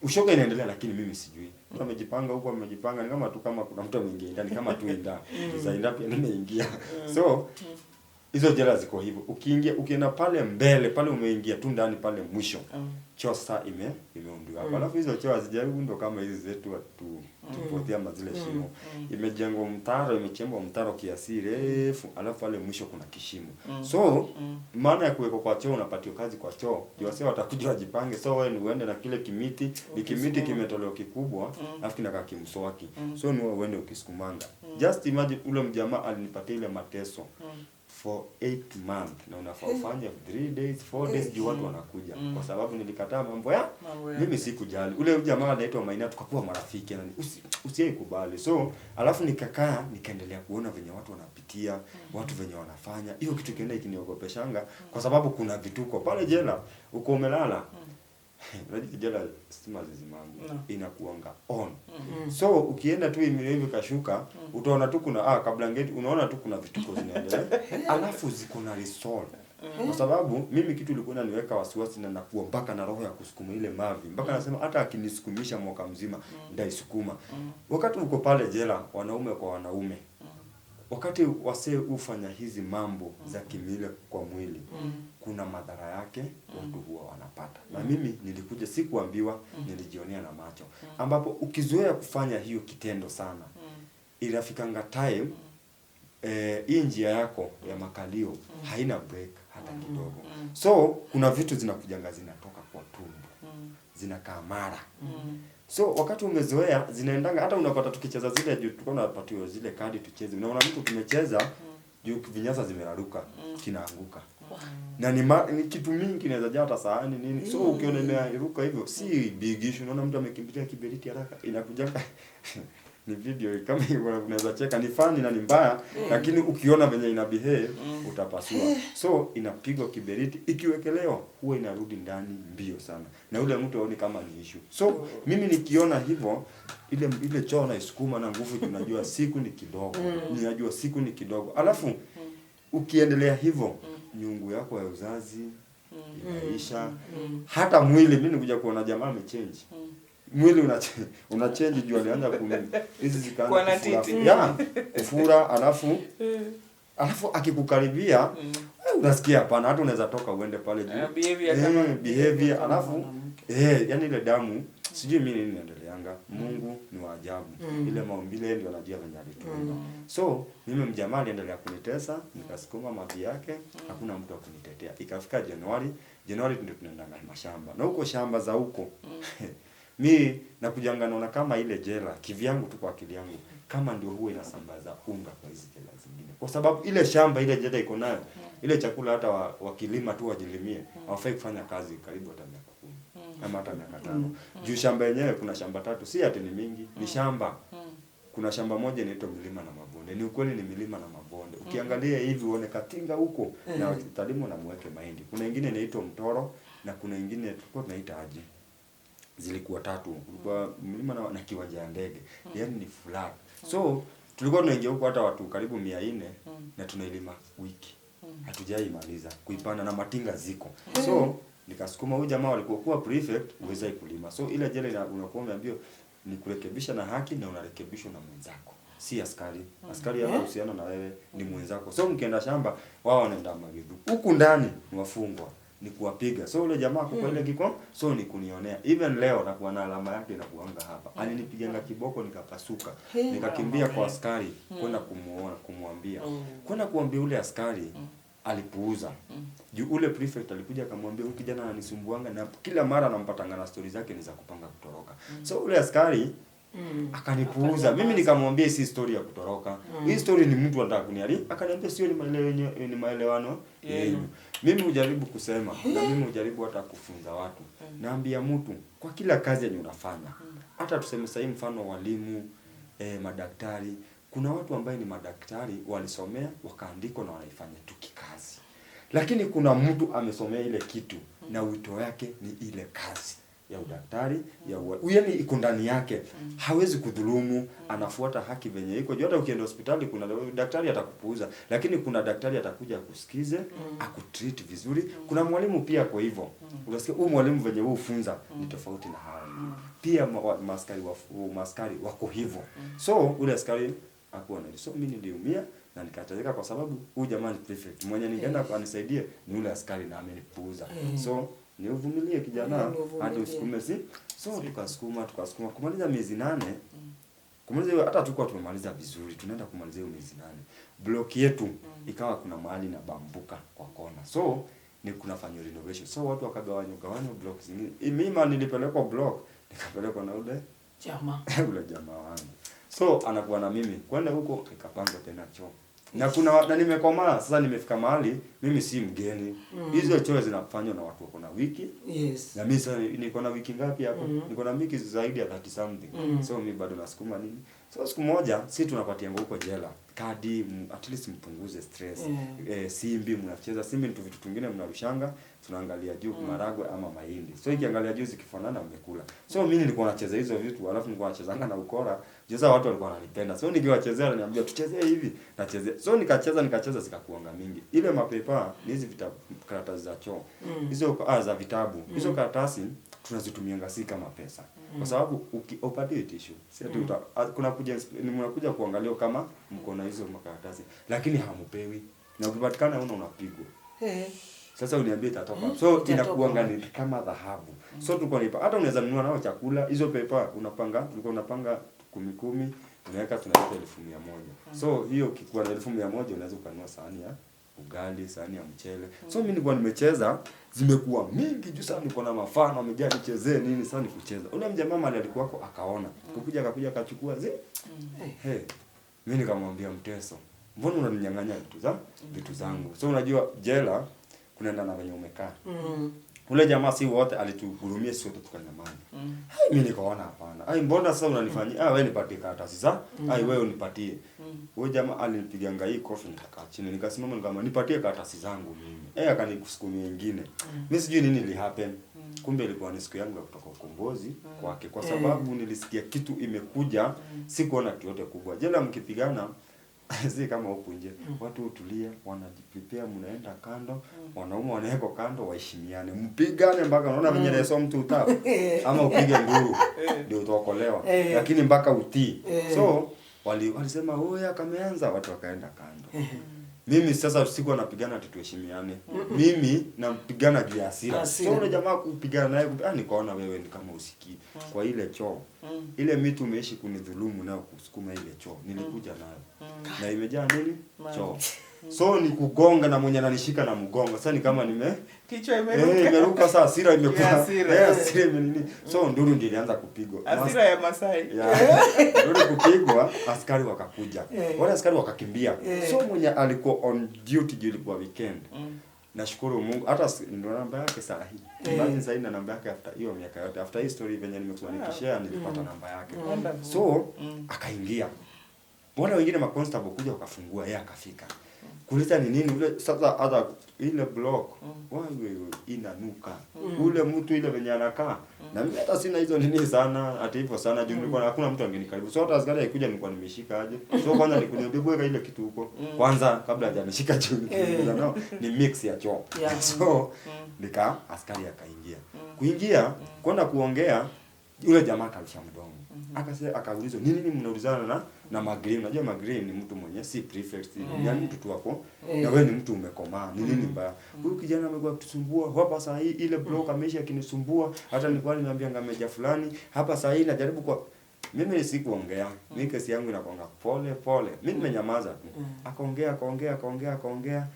Ushoga inaendelea lakini mimi sijui. Mtu amejipanga huko amejipanga ni kama tu kama kuna mtu mwingine ndani kama tu inda. Sasa inda pia nimeingia. So hizo jela ziko hivyo. Ukienda pale mbele pale umeingia tu ndani pale mwisho. Choo sasa imeundiwa hapa. Alafu hizo choo hazijaribu ndo kama hizi zetu tupotea mazile shimo. Imejengwa mtaro, imechimbwa mtaro kiasi refu, alafu pale mwisho kuna kishimo. So maana ya kuweka kwa choo unapatiwa kazi kwa choo. Wase watakuja wajipange. So wewe uende na kile kimiti, kimiti kimetolewa kikubwa, alafu kinakaa kimswaki. So ni wewe uende ukisukumanga. Just imagine ule mjamaa alinipatia ile mateso for 8 months na unafaa ufanye 3 days 4 days juu watu wanakuja kwa sababu nilikataa mambo ya mimi sikujali. Ule jamaa anaitwa Maina tukakuwa marafiki na usiikubali. So alafu nikakaa nikaendelea kuona venye watu wanapitia, watu venye wanafanya. Hiyo kitu kienda ikiniogopeshanga kwa sababu kuna vituko pale jela uko umelala. Unajua jela stima zizimangu inakuanga on. So ukienda tu hivi kashuka utaona tu kuna kabla ngeti unaona tu kuna vituko zinaendelea. Alafu ziko na resolve. Kwa sababu mimi kitu ilikuwa inaniweka wasiwasi na nakuwa mpaka na roho ya kusukuma ile mavi. Mpaka nasema hata akinisukumisha mwaka mzima ndaisukuma. Wakati uko pale jela wanaume kwa wanaume. Wakati wase ufanya hizi mambo za kimila kwa mwili, kuna madhara yake watu huwa wanapata. Na mimi nilikuja sikuambiwa, nilijionea na macho. Ambapo ukizoea kufanya hiyo kitendo sana, inafikanga time hii njia yako ya makalio haina break hata kidogo. So kuna vitu zinakujanga zinatoka kwa tumbo. Zinakaa mara. So wakati umezoea zinaendanga hata unapata tukicheza zile juu tulikuwa tunapatiwa zile kadi tucheze. Unaona mtu tumecheza juu vinyasa zimeraruka kinaanguka. Na ni kitu mingi kinaweza jaa hata sahani nini. So ukiona imeruka hivyo si big issue. Unaona mtu amekimbilia kiberiti haraka inakujanga ni video kama hivyo unaweza cheka ni funny na ni mbaya lakini ukiona venye ina behave utapasua. So inapigwa kiberiti ikiwekelewa huwa inarudi ndani mbio sana. Na ule mtu aone kama ni issue. So mimi nikiona hivyo ile choo na isukuma na nguvu tunajua siku ni kidogo. Ninajua siku ni kidogo. Alafu ukiendelea hivyo nyungu yako ya uzazi inaisha. Hata mwili mimi nikuja kuona jamaa amechange. Mwili una change juu alianza hizi zikaanza kufura. Kufura alafu akikukaribia unasikia hapana hata unaweza toka uende pale juu. Behavior alafu yani ile damu sijui mimi nini inaendeleanga. Mungu ni wa ajabu. Ile maumbile ndio anajua venye alitumba. So mimi mjamaa aliendelea kunitesa, nikasukuma mavi yake, hakuna mtu akunitetea. Ikafika Januari ndio tunaenda mashamba. Na huko shamba za huko mimi nakujanga naona kama ile jela kivyangu tu kwa akili yangu kama ndio huwa inasambaza unga kwa hizo jela zingine. Kwa sababu ile shamba ile jela iko nayo ile chakula hata wakilima tu wajilimie hawafai kufanya kazi karibu hata miaka 10 ama hata miaka 5. Juu shamba yenyewe kuna shamba 3 si ati ni mingi ni shamba. Kuna shamba moja inaitwa Milima na Mabonde. Ni ukweli ni milima na mabonde. Ukiangalia hivi uone katinga huko na utalimo na muweke mahindi. Kuna nyingine inaitwa Mtoro na kuna nyingine tulikuwa tunaita aje. Zilikuwa 3. Kulikuwa milima na kiwanja ya ndege. Yaani ni flat. So tulikuwa tunaingia huko hata watu karibu 400 na tunailima wiki. Hatujaimaliza kuipanda na matinga ziko. So nikasukuma huyu jamaa walikuwa prefect uweza kulima. So ile jela unakuwa umeambiwa ni kurekebisha na haki na unarekebishwa na mwenzako. Si askari. Askari hana uhusiano na wewe ni mwenzako. So mkienda shamba wao wanaenda magedhu. Huku ndani ni wafungwa. Ni kuwapiga. So ule jamaa kwa ile kiko so ni kunionea. Even leo nakuwa na alama yake na kuanga hapa. Alinipiganga kiboko nikapasuka. Nikakimbia kwa askari kwenda kumwambia. Kwenda kuambia ule askari alipuuza. Juu ule prefect alikuja akamwambia huyu kijana ananisumbuanga na kila mara anampatanga na stories zake ni za kupanga kutoroka. So ule askari akanipuuza. Mimi nikamwambia si story ya kutoroka. Hii story ni mtu anataka kuniali. Akaniambia sio ni maelewano yenu. Mimi hujaribu kusema na mimi hujaribu hata kufunza watu. Naambia mtu kwa kila kazi yenye unafanya. Hata tuseme sasa mfano walimu, madaktari. Kuna watu ambaye ni madaktari walisomea wakaandikwa na wanaifanya tu kikazi. Lakini kuna mtu amesomea ile kitu na wito yake ni ile kazi ya udaktari, yaani iko ndani yake. Hawezi kudhulumu, anafuata haki venye iko. Hata ukienda hospitali kuna daktari atakupuuza, lakini kuna daktari atakuja akusikize, akutreat vizuri. Kuna mwalimu pia kwa hivyo. Unasikia huyu mwalimu venye huyu funza ni tofauti na hao. Pia maskari wako hivyo. So ule askari hakuwa na. So mimi niliumia na nikatazeka kwa sababu huyu jamaa ni prefect. Mwenye ningeenda kunisaidie ni ule askari na amenipuuza. So ni uvumilie kijana hadi usukume so tukasukuma kumaliza miezi 8. Kumaliza hiyo hata tulikuwa tumemaliza vizuri, tunaenda kumaliza hiyo miezi 8. Block yetu ikawa kuna mahali na bambuka kwa kona. So ni kunafanywa renovation. So watu wakagawanywa block zingine. Mimi nilipelekwa block, nikapelekwa na ule jamaa wangu. So anakuwa na mimi kwenda huko ikapanga tena choo. Na nimekomaa sasa, nimefika mahali mimi si mgeni. Hizo choo zinafanywa na watu wako na wiki. Yes. Na mimi sasa niko na wiki ngapi hapo? Niko na wiki zaidi ya 30 something. So mimi bado nasukuma nini? So siku moja sisi tunapatia huko jela kadi, at least mpunguze stress. Simbi mnacheza simbi, ni vitu vingine mnarushanga, tunaangalia juu maragwe ama mahindi. So ikiangalia juu zikifanana mmekula. So mimi nilikuwa nacheza hizo vitu, alafu nilikuwa nachezanga na ukora. Sasa watu walikuwa wananipenda. So nikiwachezea wananiambia tuchezee hivi, nachezea. So nikacheza zikakuanga mingi. Ile mapepa ni hizi vitabu, karatasi za choo. Hizo za vitabu. Hizo karatasi tunazitumianga si kama pesa. Kwa sababu upatiwe tissue. Si ati mnakuja kuangalia kama mko na hizo makaratasi, lakini hamupewi. Na ukipatikana unapigwa. Sasa uniambie itatoka. So inakuanga ni kama dhahabu. So tulikuwa nipa hata unaweza nunua nao chakula, hizo paper tulikuwa unapanga 10 unaweka tunaweka 1100. So hiyo kikuwa na 1100 unaweza kununua sahani ya ugali, sahani ya mchele. So mimi nilikuwa nimecheza zimekuwa mingi juu sana, niko na mafano wamejaa nichezee nini sana nikucheza. Ule mjamaa mali alikuwa akaona. Akakuja akachukua mimi nikamwambia Mteso, mbona unaninyang'anya vitu zangu? So unajua jela kunaenda na wenye umekaa. Ule jamaa si wote alituhurumia sote tukanyamani. Mimi nikaona hapana. Mbona sasa unanifanyia? Wewe nipatie karatasi za. Wewe unipatie. Ule jamaa alinipiga hii kofi nikakaa chini. Nikasimama nikamwambia nipatie karatasi zangu mimi. Akanikusukumia nyingine. Mimi sijui nini li happen. Kumbe ilikuwa ni siku yangu ya kutoka ukombozi kwake, kwa sababu nilisikia kitu imekuja, sikuona kitu yote kubwa. Jela mkipigana si kama huko nje. Watu utulia, wanajiprepare, mnaenda kando, wanaume wanaweko kando, waheshimiane. Mpigane mpaka unaona venye leso mtu utapa ama upige nduru ndio utaokolewa. Lakini mpaka utii. So walisema oya kameanza, watu wakaenda kando. Mimi sasa sikuwa napigana ati tuheshimiane. Mimi napigana juu ya hasira. So ule jamaa kupigana naye nikaona wewe ni kama usikii. Kwa ile choo. Ile miti umeishi kunidhulumu nayo kusukuma ile choo. Nilikuja nayo. Na imejaa nini? Choo. So ni kugonga na mwenye ananishika na mgongo. Sasa ni kama kichwa imeruka. Imeruka sasa, hasira imekuwa. Hasira imenini. So nduru ndio ilianza kupigwa. Hasira ya Masai. Nduru kupigwa, askari wakakuja. Wale askari wakakimbia. So mwenye alikuwa on duty juu ilikuwa weekend. Nashukuru Mungu hata ndio namba yake saa hii. Basi sasa ina namba yake after hiyo miaka yote. After hii story venye nimekuwa nikishare nilipata namba yake. So akaingia. Wale wengine maconstable kuja wakafungua, yeye akafika. Kuleta ni nini ule sasa hata ile block wewe inanuka. Ule mtu ile venye anakaa. Na mimi hata sina hizo nini sana, hata hivyo sana juu nilikuwa hakuna mtu angenikaribu. So hata askari akikuja nilikuwa nimeshika aje. So kwanza nilikuambia bweka ile kitu huko. Kwanza kabla hajanishika juu nilikuwa ni mix ya choo. So askari akaingia. Kuingia kwenda kuongea yule jamaa akalisha mdomo. Akaulizwa nini mnaulizana na Magreen. Unajua Magreen ni mtu mwenye si prefect, yani mtu tu wako na wewe ni mtu umekomaa. Ni nini mbaya? Huyu kijana amekuwa kutusumbua hapa saa hii, ile block amesha kinisumbua. Hata nilikuwa nimeambia ngameja fulani hapa saa hii najaribu kwa mimi sikuongea. Mimi kesi yangu inakonga pole. Mimi nimenyamaza tu. Akaongea.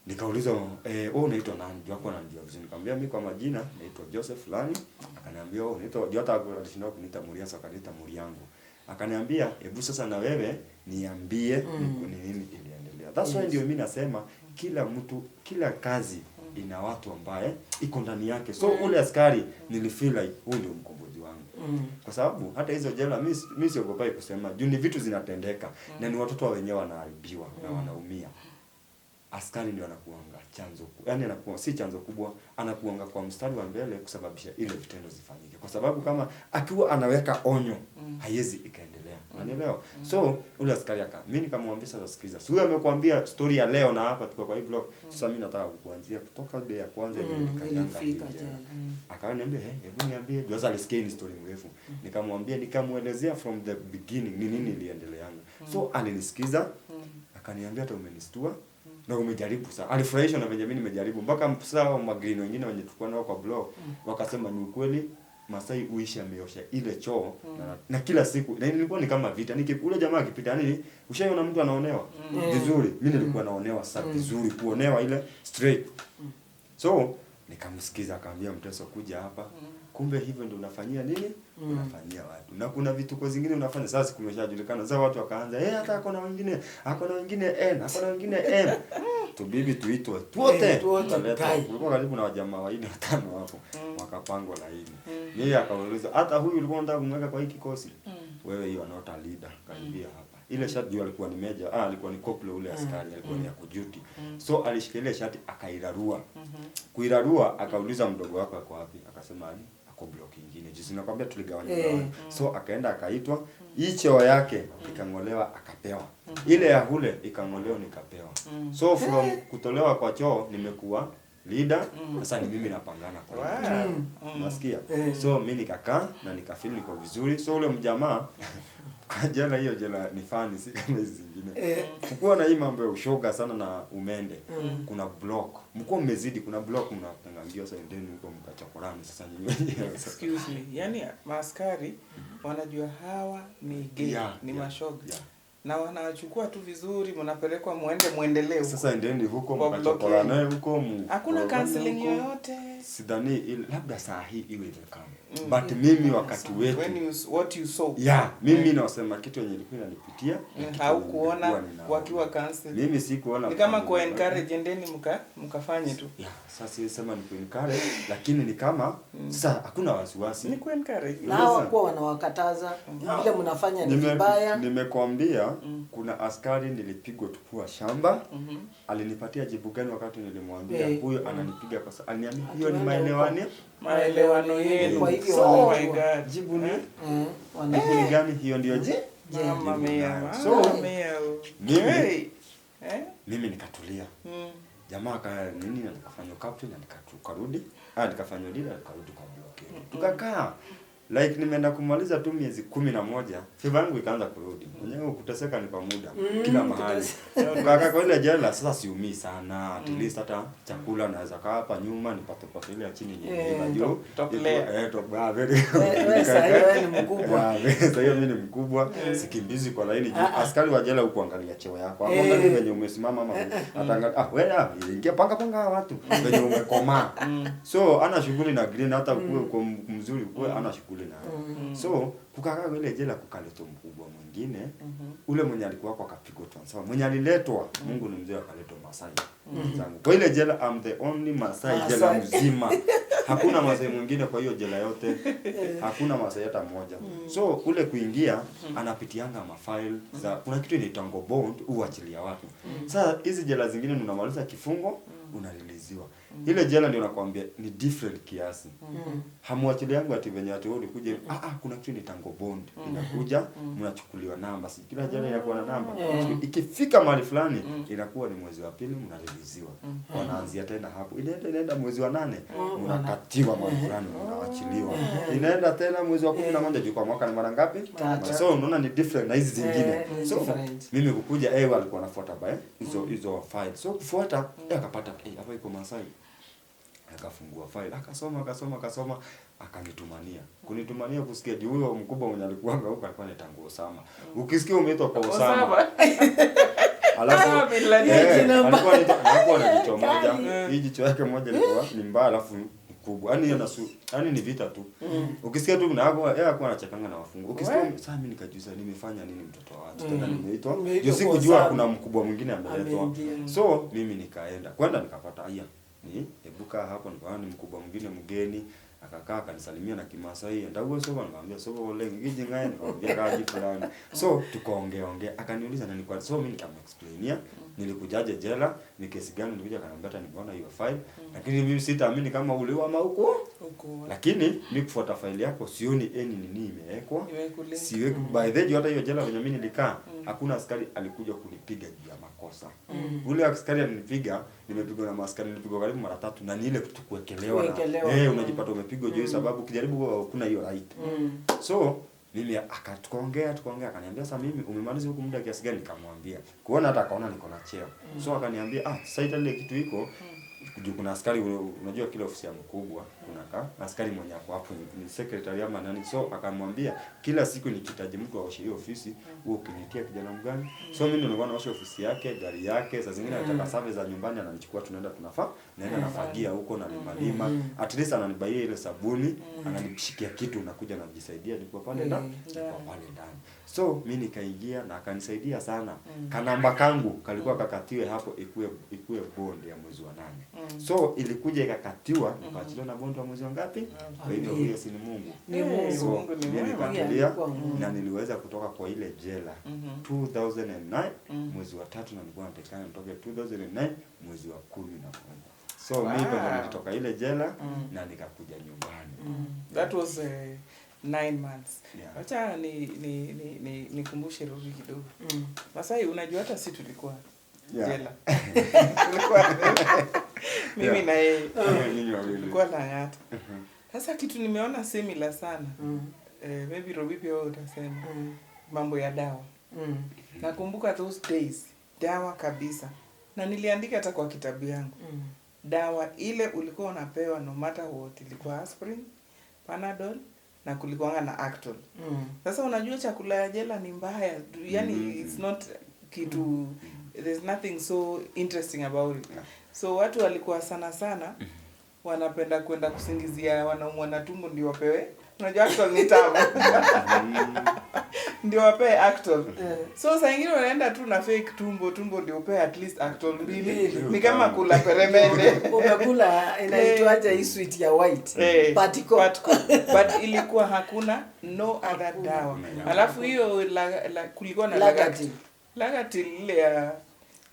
Nikaulizwa wewe unaitwa nani? Wako ananijua vizuri. Nikamwambia mimi kwa majina naitwa Joseph fulani. Akaniambia wewe unaitwa Jota, alishinda kuniita Muriasa, akaniita Muriangu. Akaniambia hebu sasa na wewe niambie ni nini iliendelea. That's why ndio mimi nasema kila kazi ina watu ambaye iko ndani yake. So ule askari nilifeel like huyu ndio mkombozi wangu. Kwa sababu hata hizo jela mimi siogopai kusema juu ni vitu zinatendeka na ni watoto wenyewe wanaharibiwa na wanaumia. Askari ndio anakuanga chanzo, yaani anakuwa si chanzo kubwa, anakuanga kwa mstari wa mbele kusababisha ile vitendo zifanyike. Kwa sababu kama akiwa anaweka onyo, haiwezi ikaendelea. Unanielewa? So ule askari mimi nikamwambia sasa, sikiliza. Sio amekuambia story ya leo na hapa tuko kwa hii blog. Sasa mimi nataka kuanzia kutoka ile ya kwanza nilifika jela. Akaniambia, hebu niambie. Sasa alisikia ni story mrefu. Nikamwambia, nikamuelezea from the beginning ni nini iliendeleanga. So alinisikiza, akaniambia hata umenistua. Na umejaribu sana. Alifurahishwa na venye mimi nimejaribu. Mpaka sawa magreen wengine wenye tulikuwa nao kwa blog wakasema ni ukweli Masai uishi ameosha ile choo na kila siku. Na nilikuwa ni kama vita. Ule jamaa akipita yani ushaona mtu anaonewa vizuri. Mimi nilikuwa naonewa sasa vizuri, kuonewa ile straight. So nikamsikiza, akaambia Mteso kuja hapa. Kumbe hivyo ndio unafanyia nini? Unafanyia watu. Na kuna vituko zingine unafanya sasa kumeshajulikana. Sasa watu wakaanza, hata akona wengine N, akona wengine M. Tubibi tuitwe wote. Kulikuwa karibu na wajamaa waine watano hapo. Wakapangwa laini. Yeye akauliza, hata huyu ulikuwa unataka kumweka kwa hii kikosi? Wewe hiyo not a leader. Karibia hapa. Ile shati juu alikuwa ni meja, alikuwa ni koplo ule askari, alikuwa ni ya kujuti. So alishikilia shati akairarua. Kuirarua akauliza mdogo wako ako wapi? Akasema ako block nyingine. Jinsi nakwambia tuligawanya. So akaenda akaitwa, hii cheo yake ikang'olewa akapewa. Ile ya hule ikang'olewa nikapewa. So from kutolewa kwa choo nimekuwa leader, sasa ni mimi napangana kwa. Unasikia? So mimi nikakaa na nikafeel niko vizuri. So ule mjamaa jela hiyo jela ni fani si kama hizi zingine. Kukuwa na hii mambo ya ushoga sana na umende. Kuna block. Mko mmezidi, kuna block mnatangambiwa sasa ndeni mko mkachokorani sasa nyinyi. Excuse me. Yaani maaskari wanajua hawa ni gay, ni mashoga. Na wanachukua tu vizuri, mnapelekwa muendelee huko. Sasa endeni huko mkachokorana huko hakuna counseling yoyote. Sidhani labda saa hii iwe kama. But mimi wakati wetu what you saw. Mimi nasema kitu yenye ilikuwa inanipitia haukuona wakiwa cancel. Mimi sikuona. Ni kama ku encourage endeni mkafanye tu. Sasa sema ni ku encourage lakini ni kama sasa hakuna wasiwasi. Ni ku encourage. Na hawakuwa wanawakataza vile mnafanya ni vibaya. Nimekwambia kuna askari nilipigwa tukua shamba. Alinipatia jibu gani wakati nilimwambia huyo ananipiga kwa sababu aliniambia hiyo ni maelewano yenu. Kwa hivyo oh my god, jibu ni jibu gani? Hiyo ndio mama mia. So mimi nikatulia. Jamaa nini na nikafanya captain na nikarudi. Nikafanya leader nikarudi kwa block. Tukakaa like nimeenda kumaliza tu miezi 11, fever yangu ikaanza kurudi. Mwenyewe kuteseka ni kwa muda kila mahali. Tukakaa kwa ile jela sasa siumii sana. At least hata chakula naweza kaa hapa nyuma nipate ile ya chini nyingine juu. Sasa ni mkubwa. Sasa hiyo mimi ni mkubwa. Sikimbizi kwa laini juu. Askari wa jela huko angalia cheo yako. Angalia venye umesimama ama atangalia wewe ingia panga watu venye umekomaa. So ana shughuli na green hata uko mzuri uko ana shughuli na. So kukakaa ile jela kukaletwa mkubwa mwingine. Ule mwenye alikuwa kwa akapigwa transfer. Mwenye aliletwa Mungu ni mzee akaletwa Masai. Kwa ile jela I'm the only Masai jela mzima. Hakuna Masai mwingine kwa hiyo jela yote. Hakuna Masai hata mmoja. So ule kuingia anapitianga mafile za kuna kitu inaitwa bond uachilia watu. Sasa hizi jela zingine unamaliza kifungo unareleasiwa. Ile jela ndio nakwambia ni different kiasi. Hamwachiliangu ati venye ati wewe ukuje kuna kitu inaitwa bond inakuja mnachukuliwa namba. Si kila jela inakuwa na namba. Ikifika mahali fulani inakuwa ni mwezi wa pili mnareleasiwa. Wanaanzia tena hapo. Inaenda mwezi wa 8 mnakatiwa mahali fulani mnaachiliwa. Inaenda tena mwezi wa 11 juu kwa mwaka ni mara ngapi? So unaona ni different na hizi zingine. So mimi kukuja alikuwa anafuata bae hizo file. So kufuata akapata hapa iko Masai. Akafungua file, akasoma, akanitumania. Kunitumania kusikia huyo mkubwa mwenye alikuwa huko alikuwa anaitwa Osama. Ukisikia umeitwa kwa Osama. Alafu alikuwa na jicho moja. Hii jicho yake moja ilikuwa ni mbaya alafu kubwa. Yaani ni vita tu. Ukisikia tu yeye alikuwa anachekanga na wafungwa. Ukisikia sasa mimi nikajuza nimefanya nini mtoto wa watu. Tena nimeitwa. Juu sikujua kuna mkubwa mwingine ameletwa. So mimi nikaenda. Kwenda nikapata ni ebuka hapo ni mkubwa mwingine mgeni akakaa akanisalimia na Kimasai, ndago soba, nikamwambia soba ole ngiji ngaye, nikamwambia kaji fulani. So tukaongea, akaniuliza na nilikuwa, so mimi nikamexplainia nilikujaje jela, ni kesi gani nilikuja, akaniambia hata nimeona hiyo file, lakini mimi sitaamini kama uliwa ama huko. Lakini mimi kufuata file yako sioni nini imewekwa. Siweki by the way, hata hiyo jela venye mimi nilikaa, hakuna askari alikuja kunipiga juu ya makosa. Ule askari alinipiga, nimepigwa na maaskari, nilipigwa karibu mara 3 na ni ile kuwekelewa. Unajipata umepigwa juu sababu kijaribu kuna hiyo right. So mimi tukaongea akaniambia sasa mimi umemaliza huko muda kiasi gani, nikamwambia. Kuona hata akaona niko na cheo. So akaniambia sasa ile kitu iko kuna askari, unajua kila ofisi ya mkubwa kuna askari mwenye hapo ni secretary ama nani. So akamwambia kila siku nikitaje mtu aoshe hiyo ofisi, wewe ukinitia kijana mgani. So mimi ndio nilikuwa naosha ofisi yake, gari yake, saa zingine anataka save za nyumbani ananichukua, tunaenda naenda nafagia huko na limalima. At least ananibaia ile sabuni, ananishikia kitu, nakuja najisaidia, niko pale ndani. So mimi nikaingia na akanisaidia sana. Kanamba kangu kalikuwa kakatiwe hapo ikue bond ya mwezi wa 8. So ilikuja ikakatiwa, nikaachiliwa na bond ya mwezi wa ngapi? Kwa hivyo huyo si ni Mungu. Ni Mungu. So mimi nikatulia na niliweza kutoka kwa ile jela 2009 mwezi wa 3, na nilikuwa natakana nitoke 2009 mwezi wa 11. So mimi ndo nilitoka ile jela na nikakuja nyumbani. That was 9 months. Acha nikumbushe rudi kidogo. Masai, unajua hata si tulikuwa jela. Tulikuwa mimi na yeye tulikuwa Lang'ata. Sasa kitu nimeona similar sana. Maybe Robi pia utasema mambo ya dawa. Nakumbuka those days, dawa kabisa. Na niliandika hata kwa kitabu yangu. Dawa ile ulikuwa unapewa no matter what, ilikuwa aspirin, Panadol na kulikuwa na Actol. Sasa unajua chakula ya jela ni mbaya. Yani it's not kitu, there's nothing so interesting about it. So watu walikuwa sana wanapenda kwenda kusingizia wanaumwa na tumbo ndio wapewe. Unajua Actol ni tamu. Ndio wapewe Actol. So saa nyingine wanaenda tu na fake tumbo ndio upewe at least Actol 2. Ni kama kula peremende. Umekula inaitwaje hii sweet ya white. Particle. But ilikuwa hakuna no other dawa. Alafu hiyo kulikuwa na Lagatil ile ya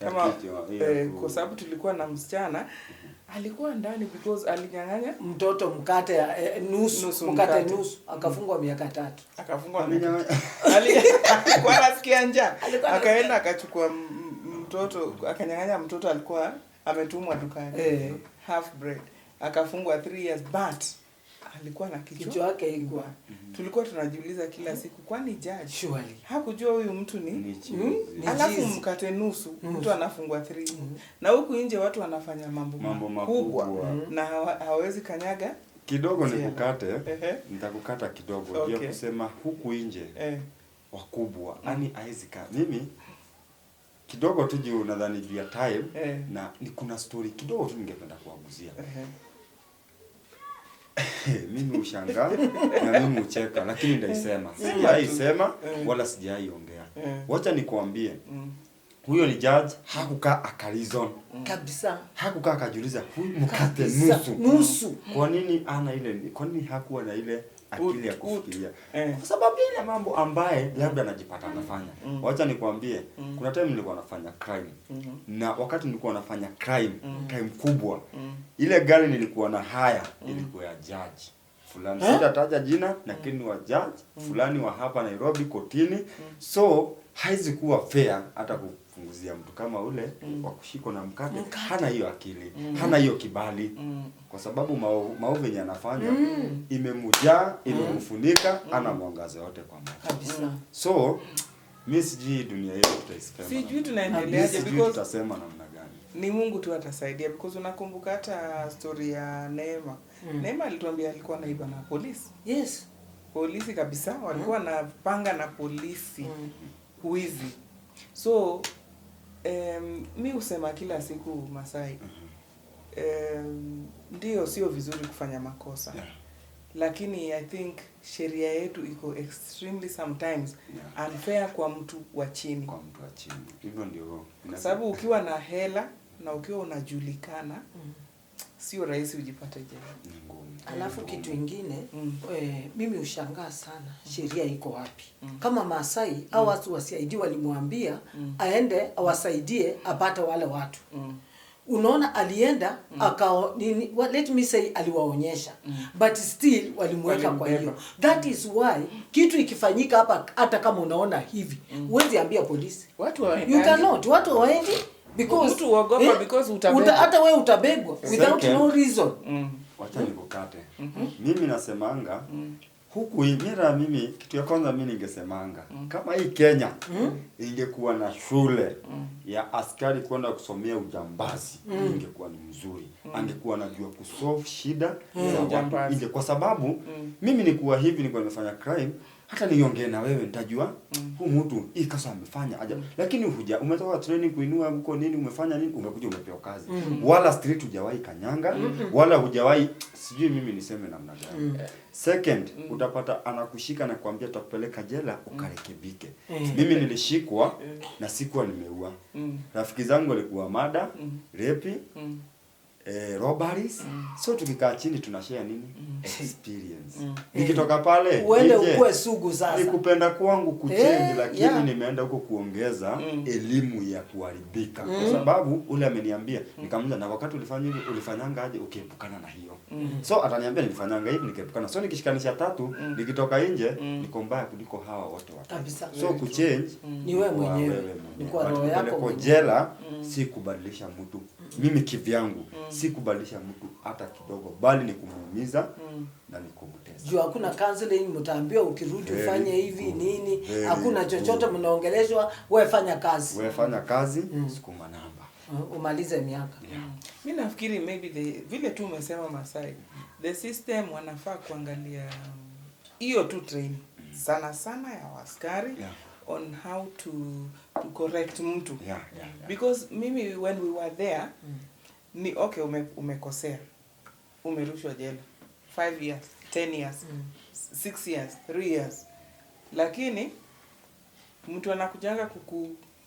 kama kwa sababu tulikuwa na msichana alikuwa ndani because alinyang'anya mtoto mkate ya nusu akafungwa miaka 3. Akafungwa alikuwa anasikia njaa, akaenda akachukua mtoto, akanyang'anya mtoto, alikuwa ametumwa dukani half bread, akafungwa 3 years but alikuwa na kichwa yake ilikuwa. Tulikuwa tunajiuliza kila siku, kwani judge surely hakujua huyu mtu ni alafu mkate nusu mtu anafungwa 3. Na huku nje watu wanafanya mambo makubwa na hawezi kanyaga kidogo. Nikukate nitakukata kidogo ndio kusema huku nje wakubwa yani aizika. Mimi kidogo tu juu nadhani juu ya time na kuna story kidogo tu ningependa kuaguzia. Mimi ushangaa na mimi ucheka, lakini ndaisema. Sijaisema wala sijaiongea. Wacha nikwambie. Huyo ni judge hakukaa akarizon kabisa. Hakukaa akajiuliza huyu mkate nusu. Kwa nini ana ile? Kwa nini hakuwa na ile akili ya kufikiria? Kwa sababu ile mambo ambaye labda anajipata anafanya. Wacha nikwambie, kuna time nilikuwa nafanya crime. Na wakati nilikuwa nafanya crime kubwa, ile gari nilikuwa na haya ilikuwa ya judge fulani. Sitataja jina lakini wa judge fulani wa hapa Nairobi kotini. So haizi kuwa fair hata kufunguzia mtu kama ule wa kushikwa na mkate. Hana hiyo akili, hana hiyo kibali. Kwa sababu maovu yenye anafanya imemujaa, imemfunika, ana mwangaza yote kwa macho kabisa. So mimi sijui dunia yetu tutaisema. Sijui tunaendeleaje because tutasema namna gani. Ni Mungu tu atasaidia because unakumbuka hata story ya Neema. Neema alituambia alikuwa naiba na polisi. Yes. Polisi kabisa walikuwa na panga na polisi. Huizi. So mi usema kila siku Masai. Ndio sio vizuri kufanya makosa. Lakini I think sheria yetu iko extremely sometimes unfair kwa mtu wa chini. Kwa mtu wa chini. Hivyo ndio. Kwa sababu ukiwa na hela na ukiwa unajulikana sio rahisi ujipate jela. Ni ngumu. Alafu kitu ingine mimi ushangaa sana sheria iko wapi? Kama Maasai au watu wasiaidi walimwambia aende awasaidie apate wale watu. Unaona alienda let me say aliwaonyesha but still walimweka kwa hiyo. That is why kitu ikifanyika hapa hata kama unaona hivi huwezi ambia polisi. Watu you cannot, watu waendi because mtu uogopa because utabegwa. Hata wewe utabegwa without no reason. Wacha nikukate. Mimi nasemanga huku mimi kitu ya kwanza mimi ningesemanga kama hii Kenya ingekuwa na shule ya askari kwenda kusomea ujambazi ingekuwa ni mzuri. Angekuwa anajua kusolve shida za watu. Kwa sababu mimi nikuwa hivi nilikuwa nimefanya crime, hata niongee na wewe nitajua huyu mtu hii kasa amefanya aje. Lakini umetoka training kuinua huko nini, umefanya nini, umekuja umepewa kazi. Wala street hujawahi kanyanga, wala hujawahi sijui mimi niseme namna gani. Second, utapata anakushika na kuambia tutakupeleka jela ukarekebike. Mimi nilishikwa na sikuwa nimeua. Rafiki zangu walikuwa mada, rape, robberies. So tukikaa chini tunashare nini? Experience. Nikitoka pale uende ukue sugu sasa. Nikupenda kwangu kuchange lakini nimeenda huko kuongeza elimu ya kuharibika. Kwa sababu ule ameniambia nikamwambia na wakati ulifanya hivi ulifanyanga aje ukiepukana na hiyo. So ataniambia nilifanyanga hivi nikaepukana. So nikishikanisha tatu nikitoka nje niko mbaya kuliko hawa wote watatu. So kuchange ni wewe mwenyewe. Ni kwa roho yako. Kwa jela si kubadilisha mtu. Mimi kivyangu si kubadilisha mtu hata kidogo bali ni kumuumiza na ni kumtesa. Juu hakuna counseling mtaambiwa ukirudi ufanye hivi nini, hakuna chochote mnaongeleshwa, wewe fanya kazi. Wewe fanya kazi, sukuma namba. Umalize miaka. Mimi nafikiri maybe vile tu umesema Masai, the system wanafaa kuangalia hiyo tu training sana ya askari on how to correct mtu. Because mimi when we were there ni okay umekosea. Umerushwa jela 5 years, 10 years, 6 years, 3 years. Lakini mtu anakujanga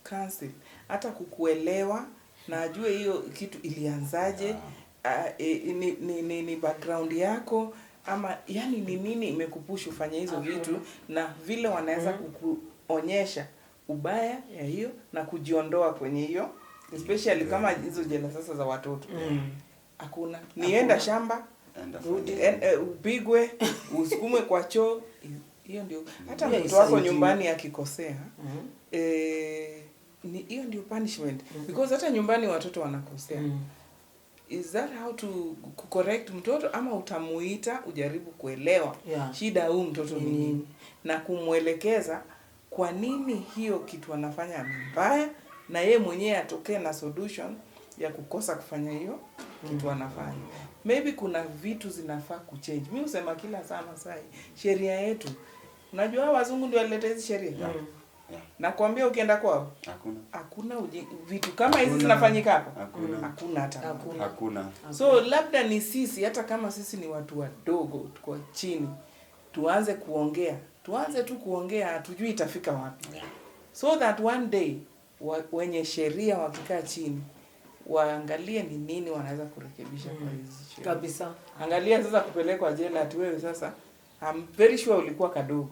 cancel hata kukuelewa na ajue hiyo kitu ilianzaje, ni background yako ama yani ni nini imekupush ufanye hizo vitu na vile wanaweza kukuonyesha ubaya ya hiyo na kujiondoa kwenye hiyo, especially kama hizo jela sasa za watoto. Hakuna nienda shamba upigwe usukumwe kwa choo, hiyo ndio hata mtoto wako nyumbani akikosea ni hiyo ndio punishment because hata nyumbani watoto wanakosea. Is that how to correct mtoto ama utamuita ujaribu kuelewa shida huu mtoto ni nini na kumwelekeza kwa nini hiyo kitu anafanya mbaya na yeye mwenyewe atokee na solution ya kukosa kufanya hiyo kitu anafanya. Maybe kuna vitu zinafaa kuchange. Mimi husema kila sana sai sheria yetu. Unajua wazungu ndio walileta hizi sheria. Nakwambia ukienda kwao hakuna vitu kama hizi zinafanyika hapa. Hakuna hata. Hakuna. So labda ni sisi hata kama sisi ni watu wadogo tuko chini tuanze kuongea. Tuanze tu kuongea, hatujui itafika wapi. So that one day wenye sheria wakikaa chini waangalie ni nini wanaweza kurekebisha kwa hizi sheria. Kabisa. Angalia sasa kupelekwa jela ati wewe sasa I'm very sure ulikuwa kadogo.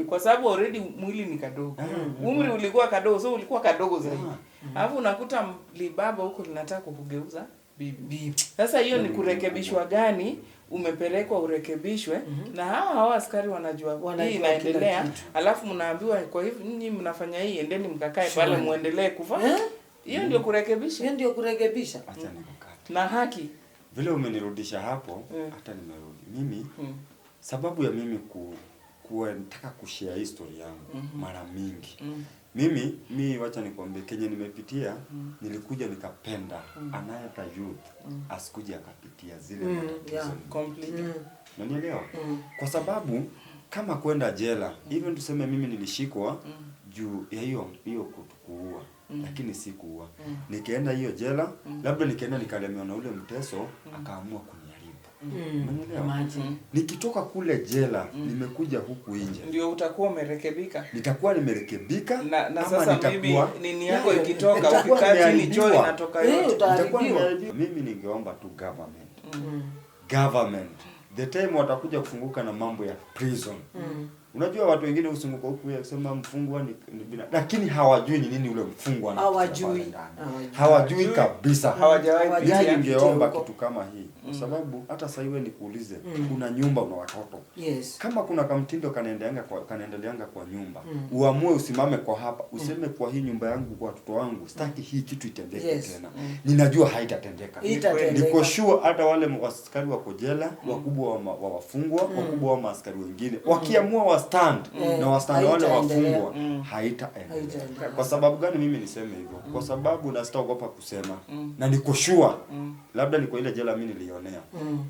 Kwa sababu already mwili ni kadogo. Umri ulikuwa kadogo, so ulikuwa kadogo zaidi. Alafu unakuta libaba huko linataka kukugeuza bibi. Sasa hiyo ni kurekebishwa gani? Umepelekwa urekebishwe na hawa askari wanajua hii inaendelea. Alafu mnaambiwa kwa hivyo nyinyi mnafanya hii, endeni mkakae pale muendelee kufa. Hiyo ndio kurekebisha. Hiyo ndio kurekebisha. Acha nikukate. Na haki. Vile umenirudisha hapo, hata nimerudi. Mimi sababu ya mimi nataka kushare history yangu mara mingi. Mimi wacha nikwambie Kenya nimepitia, nilikuja nikapenda anayeta youth asikuje akapitia zile completely. Unanielewa? Kwa sababu kama kwenda jela, even tuseme mimi nilishikwa juu ya hiyo kuua, lakini si kuua. Nikaenda hiyo jela, labda nikaenda nikalemewa na ule mteso, akaamua kuniharibu. Unanielewa? Nikitoka kule jela, nimekuja huku nje. Ndio utakuwa umerekebika. Nitakuwa nimerekebika na sasa bibi nini yako ikitoka ukikaa chini choo inatoka yote. Mimi ningeomba tu government government the time watakuja kufunguka na mambo ya prison. Unajua watu wengine usunguka huku ya kusema mfungwa ni bila, lakini hawajui ni nini ule mfungwa hawajui kabisa. Hawajawahi ningeomba kitu kama hii kwa sababu hata sasa hivi nikuulize, una nyumba, una watoto. Kama kuna kamtindo kanaendeleanga kwa nyumba, uamue usimame kwa hapa, useme kwa hii nyumba yangu, kwa watoto wangu, sitaki hii kitu itendeke tena. Ninajua haitatendeka. Niko sure hata wale askari wako jela, wakubwa wa wafungwa, wakubwa wa maaskari wengine, wakiamua wa stand na wastand wale wafungwa, haitaendelea. Kwa sababu gani mimi niseme hivyo? Kwa sababu na sitaogopa kusema na niko sure labda niko ile jela mimi nilionea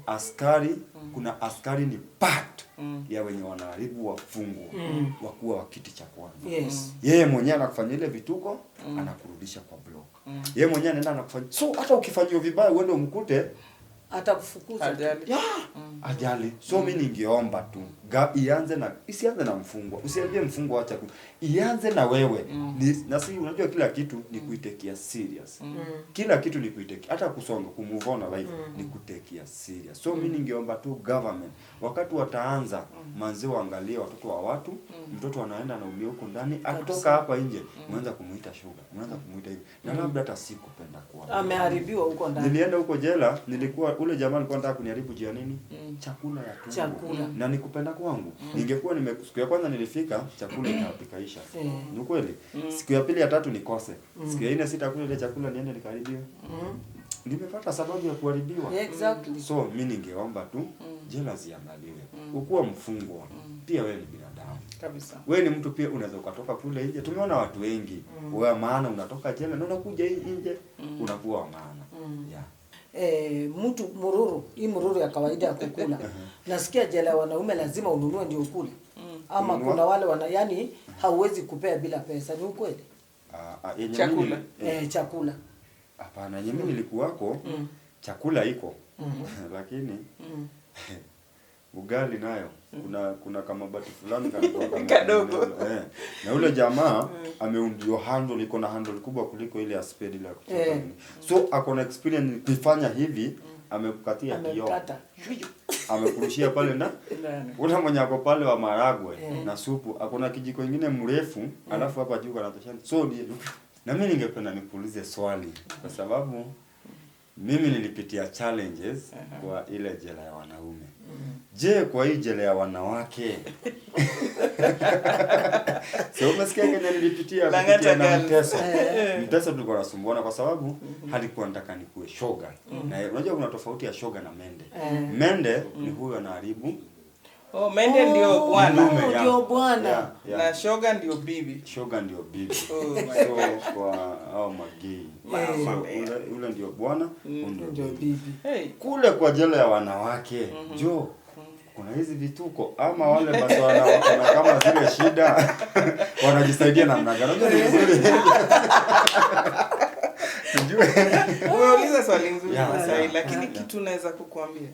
askari, kuna askari ni part ya wenye wanaharibu wafungwa wakuwa wa kiti cha kwanza. Yeye mwenyewe anakufanyia ile vituko, anakurudisha kwa block. Yeye mwenyewe anaenda anakufanyia, so hata ukifanywa vibaya uende umkute atakufukuza ajali. So mimi ningeomba tu isianze na mfungwa, usiambie mfungwa acha ianze na wewe. Na si unajua kila kitu ni kuitekia serious. Kila kitu ni kuitekia, hata kusonga kumove on life ni kutekia serious. So mimi ningeomba tu government wakati wataanza manzi waangalie watoto wa watu, mtoto anaenda na ulio huko ndani, akitoka hapa nje mwanza kumuita sugar, mwanza kumuita hivi. Na labda hata sikupenda kwa ameharibiwa huko ndani. Nilienda huko jela, nilikuwa ule jamaa alikuwa anataka kuniharibu jia nini? Chakula ya tumbo. Chakula. Na nikupenda kwangu. Ningekuwa siku ya kwanza nilifika, chakula ikapikaisha. Ni kweli. Siku ya pili ya tatu nikose. Siku ya 4 sitakula ile chakula niende nikaribiwe. Nimepata sababu ya kuharibiwa. Exactly. So mimi ningeomba tu jela ziangaliwe. Ukuwa mfungwa, pia wewe ni binadamu. Kabisa. Wewe ni mtu pia, unaweza ukatoka kule nje. Tumeona watu wengi wa maana unatoka jela na unakuja nje unakuwa wa maana. Mtu mururu, hii mururu ya kawaida ya kukula. Nasikia jela ya wanaume lazima ununue ndio ukule. Ama kuna wale yani hauwezi kupea bila pesa, ni ukweli? Chakula. Chakula. Hapana, mimi nilikuwako chakula iko. Lakini ugali nayo kuna kama bati fulani kadogo. Na ule jamaa ameundio handle, iko na handle kubwa kuliko ile ya spade ile ya kutoka. So akona experience kuifanya hivi, amekukatia kioo. Amekurushia pale na ule mwenye ako pale wa maragwe na supu, akona kijiko kingine mrefu, alafu hapa juu kanatoshana. So na mimi ningependa nikuulize swali kwa sababu mimi nilipitia challenges kwa ile jela ya wanaume. Je, kwa hii jela ya wanawake? So umesikia kwenye nilipitia na mteso. Mteso tulikuwa tunasumbuana kwa sababu halikuwa nataka nikuwe shoga. Na unajua kuna tofauti ya shoga na mende. Mende ni huyo anaharibu. Mende ndio bwana. Ndio bwana. Na shoga ndio bibi. Shoga ndio bibi. So kwa hao magei. Ule ndio bwana, ndio bibi. Kule kwa jela ya wanawake, kuna hizi vituko ama wale basi wana kama zile shida wanajisaidia namna gani? Unajua ni vizuri. Umeuliza swali nzuri sana, lakini kitu naweza kukuambia.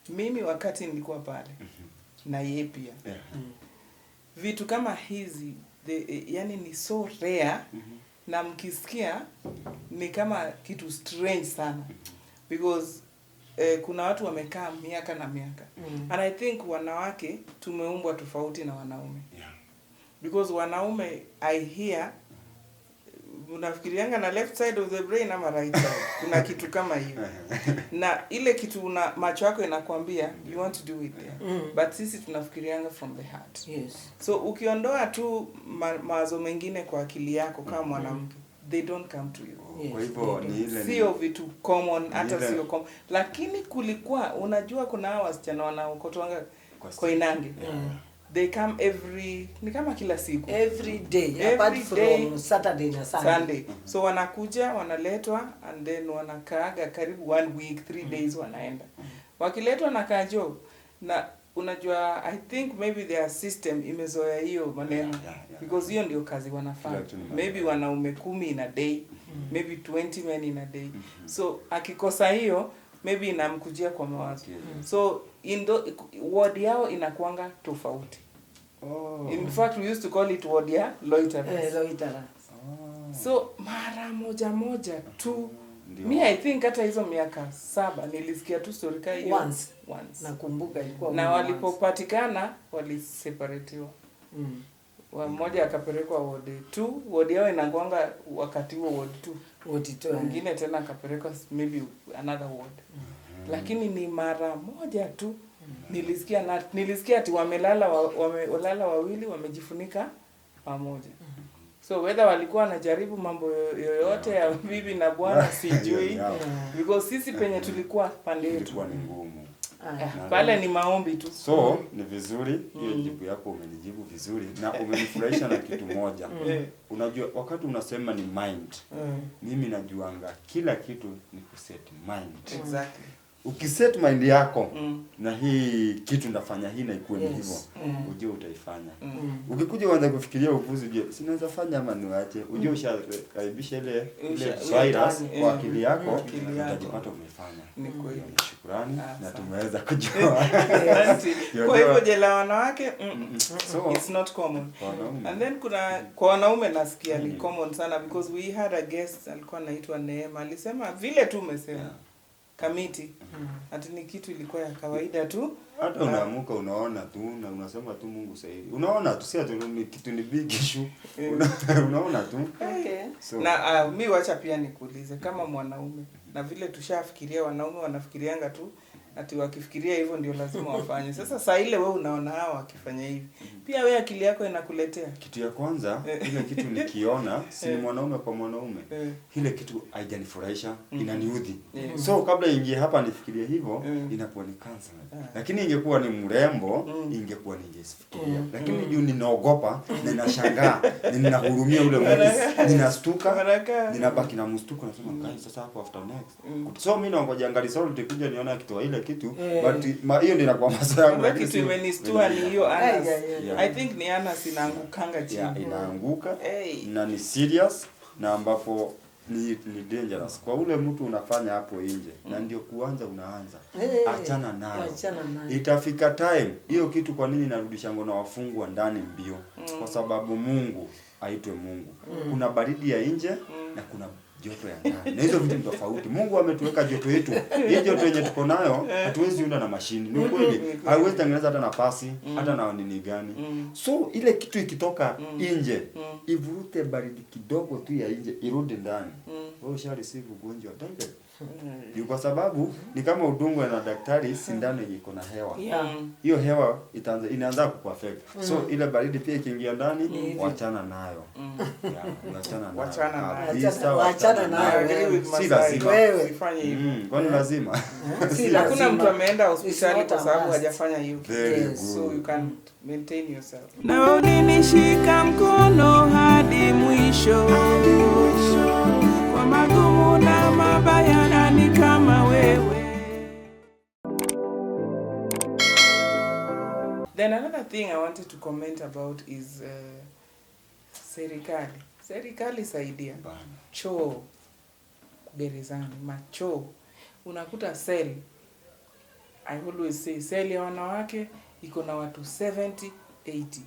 Mimi wakati nilikuwa pale na yeye pia. Vitu kama hizi yani ni so rare na mkisikia ni kama kitu strange sana because kuna watu wamekaa miaka na miaka. And I think wanawake tumeumbwa tofauti na wanaume. Because wanaume I hear unafikirianga na left side of the brain ama right side. Kuna kitu kama hiyo. Na ile kitu macho yako inakwambia you want to do it there. But sisi tunafikirianga from the heart. So ukiondoa tu mawazo mengine kwa akili yako kama mwanamke, they don't come to you. Kwa hivyo ni ile sio vitu common, hata sio common. Lakini kulikuwa unajua kuna hao wasichana wanaokotwanga kwa Inange. They come ni kama kila siku. Every day, apart from Saturday na Sunday. So wanakuja, wanaletwa, and then wanakaaga karibu 1 week, 3 days wanaenda. Wakiletwa na kajo, na unajua, I think maybe their system imezoea hiyo maneno. Because hiyo ndio kazi wanafanya. Maybe wanaume 10 in a day, maybe 20 men in a day. So akikosa hiyo, maybe inamkujia kwa mawazo. So ward yao inakuanga tofauti. In fact, we used to call it ward ya loiterers. Loiterers. So mara moja tu ndio. Mi I think hata hizo miaka 7 nilisikia tu story kama hiyo Once. once. Nakumbuka ilikuwa Na once. walipopatikana waliseparatiwa. Mmoja akapelekwa ward 2, ward yao inakuanga wakati huo ward 2. Wotitoa. Mwingine tena akapelekwa maybe another ward. Lakini ni mara moja tu nilisikia ati wamelala wawili wamejifunika pamoja. So whether walikuwa wanajaribu mambo yoyote ya bibi na bwana sijui, because sisi penye tulikuwa pande yetu Ilikuwa ni ngumu. pale ni maombi tu. So ni vizuri hiyo jibu yako umenijibu vizuri na umenifurahisha na kitu moja. Unajua wakati unasema ni mind. Mimi najuanga kila kitu ni kuset mind. Exactly. Ukiset mind yako na hii kitu ndafanya hii na ikuwe ni hivyo, ujue utaifanya. Ukikuja uanze kufikiria upuzi, ujue sinaweza fanya ama niache, ujue ushakaribisha ile virus kwa akili yako, utajipata umefanya. Ni kweli. Shukrani na tumeweza kujua. Kwa hivyo jela wanawake So it's not common. wanaume. And then kwa wanaume nasikia ni common sana, because we had a guest alikuwa anaitwa Neema, alisema vile tu umesema kamiti ati ni kitu ilikuwa ya kawaida tu. Hata unaamuka unaona tu na unasema tu Mungu sahihi. Unaona tu si ati ni kitu ni big issue. Unaona tu. Okay. So Na mi wacha pia nikuulize kama mwanaume, na vile tushafikiria wanaume wanafikirianga tu ati wakifikiria hivyo ndio lazima wafanye. Sasa saa ile wewe unaona hao wakifanya hivi, pia wewe akili yako inakuletea kitu ya kwanza ile kitu nikiona si ni mwanaume kwa mwanaume, ile kitu haijanifurahisha, inaniudhi. So kabla ingie hapa nifikirie hivyo, inakuwa ni cancer. Lakini ingekuwa ni mrembo, ingekuwa ningefikiria. Lakini juu ninaogopa na ninashangaa, ninahurumia ule mtu, ninastuka, ninabaki na mstuko, nasema guys sasa hapo after next. So mimi naongoja angali solo tukija niona kitu ile kitu, but hiyo ndio inakuwa masaa yangu. Lakini kitu imenistua ni hiyo Anas. I think ni Anas inaangukanga chini. Inaanguka na ni serious na ambapo ni dangerous kwa ule mtu unafanya hapo nje na ndio kuanza unaanza achana nayo. Itafika time hiyo kitu. Kwa nini narudisha ngono wafungwa ndani mbio? Kwa sababu Mungu aitwe Mungu. Kuna baridi ya nje na kuna joto ya ndani. Na hizo vitu ni tofauti. Mungu ametuweka joto yetu. Hii joto yenye tuko nayo hatuwezi unda na mashini. Ni kweli. Haiwezi tengeneza hata nafasi, hata na nini gani. So ile kitu ikitoka nje, ivurute baridi kidogo tu ya nje, irudi ndani. Wewe ushareceive ugonjwa direct. Ni kwa sababu ni kama udungwe na daktari sindano iko na hewa. Hiyo hewa inaanza kukuaffect. So ile baridi pia ikiingia ndani, wachana nayo. Wachana nayo. Si lazima usifanye hivyo. Kwani lazima? Hakuna mtu ameenda hospitali kwa sababu hajafanya hiyo. So you can maintain yourself. Na ulinishika mkono hadi mwisho. Kwa magumu na mabaya nani kama wewe. Then another thing I wanted to comment about is serikali. Serikali saidia. Choo gerezani, machoo. Unakuta cell. I always say cell ya wanawake iko na watu 70, 80.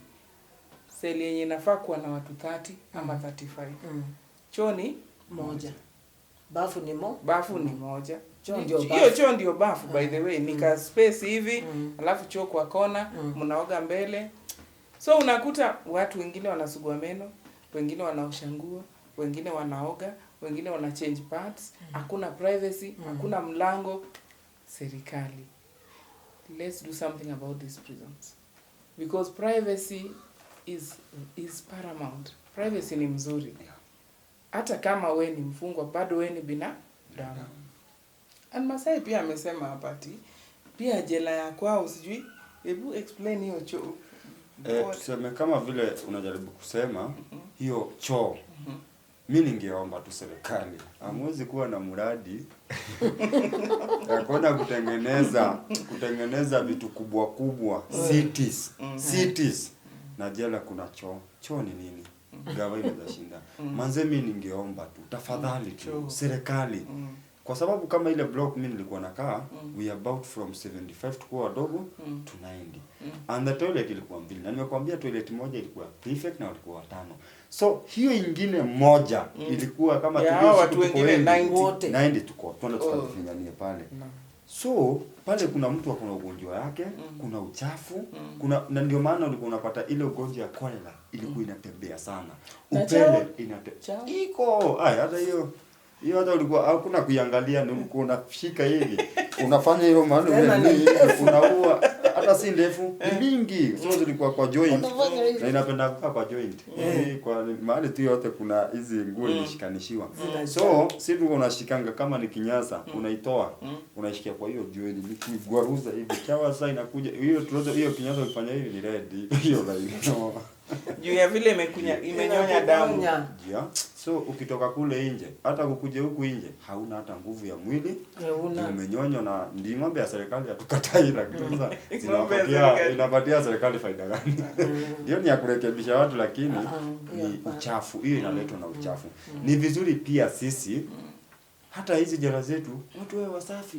Cell yenye inafaa kuwa na watu 30 ama 35. Choo ni moja. Bafu ni moja. Hiyo choo ndio bafu by the way. Nika space hivi, alafu choo kwa kona, mnaoga mbele. So unakuta watu wengine wanasugua meno, wengine wanaosha nguo, wengine wanaoga, wengine wana change parts, hakuna privacy, hakuna mlango. Serikali, let's do something about these prisons. Because privacy is paramount. Privacy ni mzuri. Hata kama we ni mfungwa, bado we ni binadamu. And Masai pia amesema hapati, pia jela ya kwao sijui, hebu explain hiyo choo. Tuseme kama vile unajaribu kusema hiyo choo. Mimi ningeomba tu serikali hamwezi kuwa na mradi hakuna kutengeneza vitu kubwa kubwa, cities na jela kuna choo. Choo ni nini? Gawa inaweza shinda. Manze mimi ningeomba tu tafadhali tu serikali Kwa sababu kama ile block mimi nilikuwa nakaa, we about from 75 tukuwa wadogo to 90. And the toilet ilikuwa mbili. Na nimekuambia toilet moja ilikuwa prefect na walikuwa 5. So hiyo ingine moja ilikuwa kama watu wengine 90 tuko tunafinyania pale. So pale kuna mtu akona ugonjwa yake, kuna uchafu, kuna na ndio maana ulikuwa unapata ile ugonjwa ya cholera ilikuwa inatembea sana. Upele iko hata hiyo hata ulikuwa hakuna kuiangalia, ni ulikuwa unashika hivi unafanya hilo maana unaua, hata si ndefu ni mingi, so zilikuwa kwa joint na inapenda kukaa kwa joint kwa mahali tu yote kuna hizi nguo imeshikanishiwa. So si tu unashikanga kama ni kinyasa unaitoa unaishikia kwa hiyo joint nikigwaruza hivi chawa sasa inakuja hiyo kinyasa ukifanya hivi ni red hiyo ndio juu ya vile imenyonya damu. Yeah. So ukitoka kule nje hata kukuje huku nje hauna hata nguvu ya mwili, umenyonywa na ndi ng'ombe ya serikali hatukatai, lakini sasa inapatia serikali faida gani? Ndio ni ya kurekebisha watu, lakini ni uchafu, hiyo inaletwa na uchafu. Ni vizuri pia sisi hata hizi jela zetu watu wawe wasafi.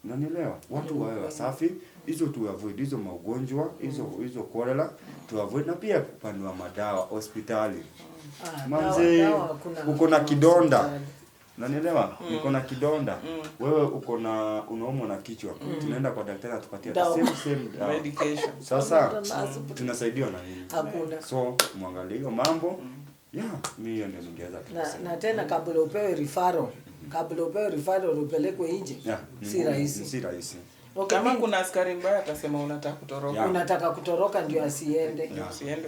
Unanielewa? Watu wawe wasafi, hizo tu avoid hizo magonjwa, hizo cholera tu avoid, na pia kupanua madawa hospitali. Manze uko na kidonda. Unanielewa? Uko na kidonda. Wewe uko na unaumwa na kichwa. Tunaenda kwa daktari atupatie same medication. Sasa tunasaidiwa na nini? Hakuna. So muangalie hiyo mambo. Mimi ndio ningeweza kusema. Na tena kabla upewe referral, upelekwe nje. Si rahisi. Si rahisi. Okay, kama kuna askari mbaya atasema unataka kutoroka. Unataka kutoroka ndio asiende.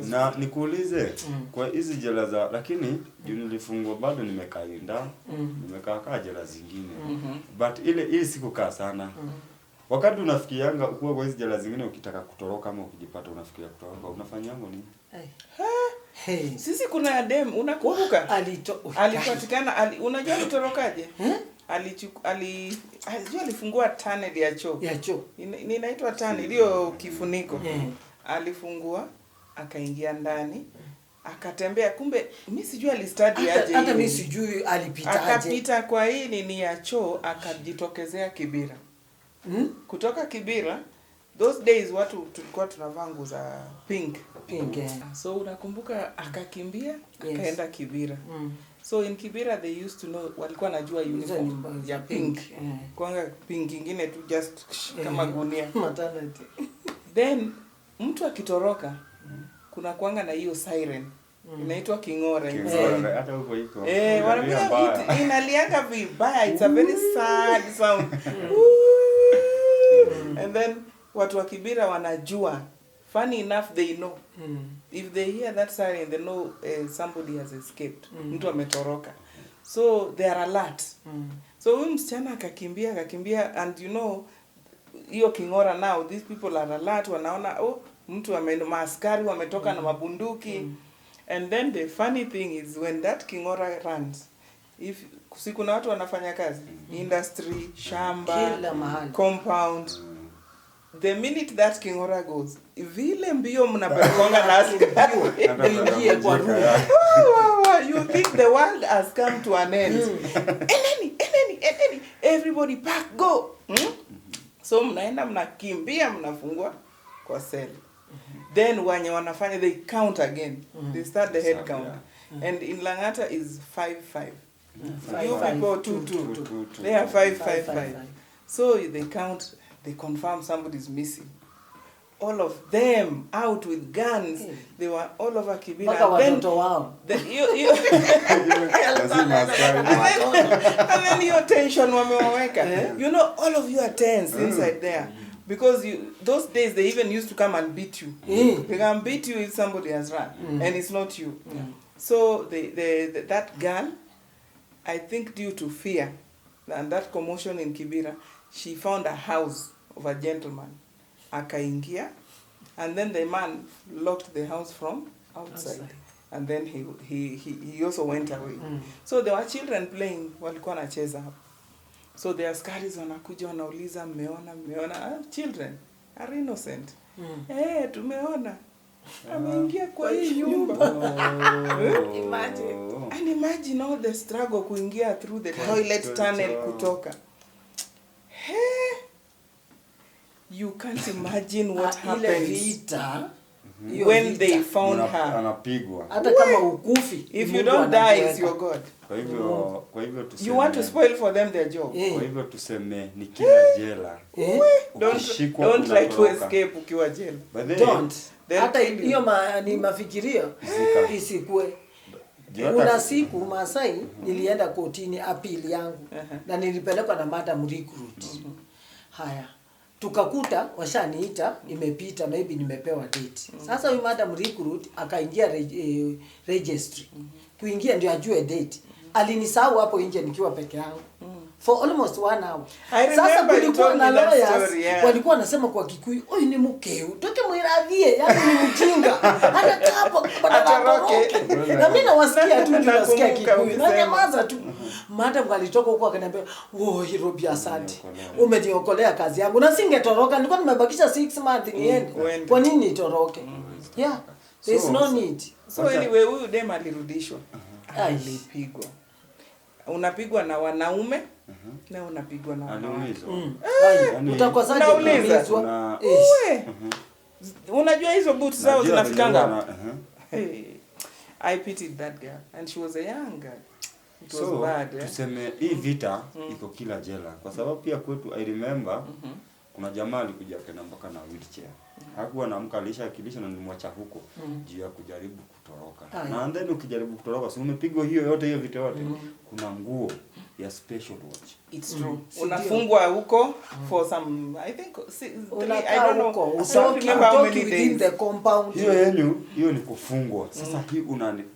Na nikuulize kwa hizi jela za, lakini juu nilifungwa bado nimekaa inda, nimekaa jela zingine. But ile sikukaa sana. Wakati unafikirianga ukua kwa hizi jela zingine ukitaka kutoroka ama ukijipata unafikiria kutoroka, unafanyango nini? Sisi kuna dem unakumbuka? Alipatikana unajua kutorokaje? Alifungua tunnel ya choo. Inaitwa tunnel hiyo kifuniko. Alifungua akaingia ndani akatembea, kumbe mimi sijui alistudy aje. Hata mimi sijui alipita aje. Akapita kwa hii nini ya choo akajitokezea Kibira. Kutoka Kibira those days watu tulikuwa tunavaa nguo za pink. So unakumbuka akakimbia akaenda Kibira. So in Kibira they used to know, walikuwa najua uniform ya pink. Kwanga pink ingine tu just kama gunia. Maternity. Then mtu akitoroka kuna kwanga na hiyo siren. Inaitwa king'ora. Hata huko iko. Wanaambia inalianga vibaya, it's a very sad sound. And then watu wa Kibira wanajua. Funny enough they know. If they hear that siren they know somebody has escaped. Mtu ametoroka. So they are alert. So huyu msichana akakimbia and you know hiyo king'ora now these people are alert, wanaona mtu maaskari wametoka na mabunduki. And then the funny thing is when that king'ora runs, if kuna watu wanafanya kazi industry, shamba, compound, the minute that king'ora goes, vile mbio mnapelekanga na askari ingie kwa room. You think the world has come to an end. Enemy, everybody back, go. So mnaenda mnakimbia mnafungwa kwa cell. Then wenye wanafanya they count again. They start the head count. And in Lang'ata is 5-5. You people 2-2. They are 5-5-5. So they count, they confirm somebody is missing. All of them out with guns. They were all over Kibira. And then your tension wamewaweka. You know, all of you are tense inside there. Because those days they even used to come and beat you. They can beat you if somebody has run and it's not you. So that girl, I think due to fear and that commotion in Kibira, she found a house of a gentleman. Akaingia, and then the man locked the house from outside. And then he also went away. So there were children playing, walikuwa wanacheza hapo. So the askaris wanakuja wanauliza mmeona children are innocent. Tumeona. ameingia kwa hii nyumba. Imagine. And imagine all the struggle kuingia through the toilet tunnel kutoka. Hey, you can't imagine what Ile happens vita when they found her. Anapigwa. hata kama ukufi If you Mungu don't die, anakuweka. it's your God. Kwa hivyo tuseme. You want to spoil for them their job. Eh. Kwa hivyo tuseme ni kila jela. Ukishikwa Don't try to unatoroka. escape ukiwa jail. By the way, Don't. They'll Hata kill you. hiyo ni mafikirio isikue. Juu hata- Kuna siku Masai nilienda kotini appeal yangu na nilipelekwa na madam recruit. Haya. Tukakuta washaniita imepita, maybe nimepewa date. Sasa huyu madam recruit akaingia registry. Kuingia ndio ajue date. Alinisahau hapo nje nikiwa peke yangu. For almost 1 hour. I Sasa remember you kulikuwa told na me that lawyers story, yeah. walikuwa wanasema kwa Kikuyu, "Oi ni mkeu, toke mwiradhie, yani ni mjinga." Hata hapo Atoroke. atoroke. Na mimi nawasikia tu ndio nasikia Nakumbuka Kikuyu. ukisema. Na nyamaza tu. Madam alitoka huko akaniambia, "Oh, Hirobi asante. Umeniokolea." Umeniokolea kazi yangu." Na singetoroka, nilikuwa nimebakisha 6 months niende. uende. Kwa nini nitoroke? Yeah. There's So- no need. So anyway, huyu dem alirudishwa. Ai. Alipigwa. Unapigwa na wanaume na unapigwa na wanawake. Aliumizwa. Ai, utakosaje Nauliza. kuumizwa? Una- Eh. Unajua hizo boots zao Najua zinafikanga vile hapo. wana- Hey, I pitied that girl and she was a young girl. It was So, bad. tuseme hii vita iko kila jela kwa sababu pia kwetu I remember kuna jamaa alikuja kena mpaka na wheelchair. Hakuwa anaamka alishakilisha na nilimwacha huko juu ya kujaribu kutoroka. Ai. Na then ukijaribu kutoroka si umepigwa hiyo yote hiyo vita yote. Kuna nguo ya special watch. It's true. Unafungwa huko for some I think I Unakaa don't huko, know. I don't remember how utoki many within days. the compound. Hiyo yenu hiyo ni kufungwa. Sasa hii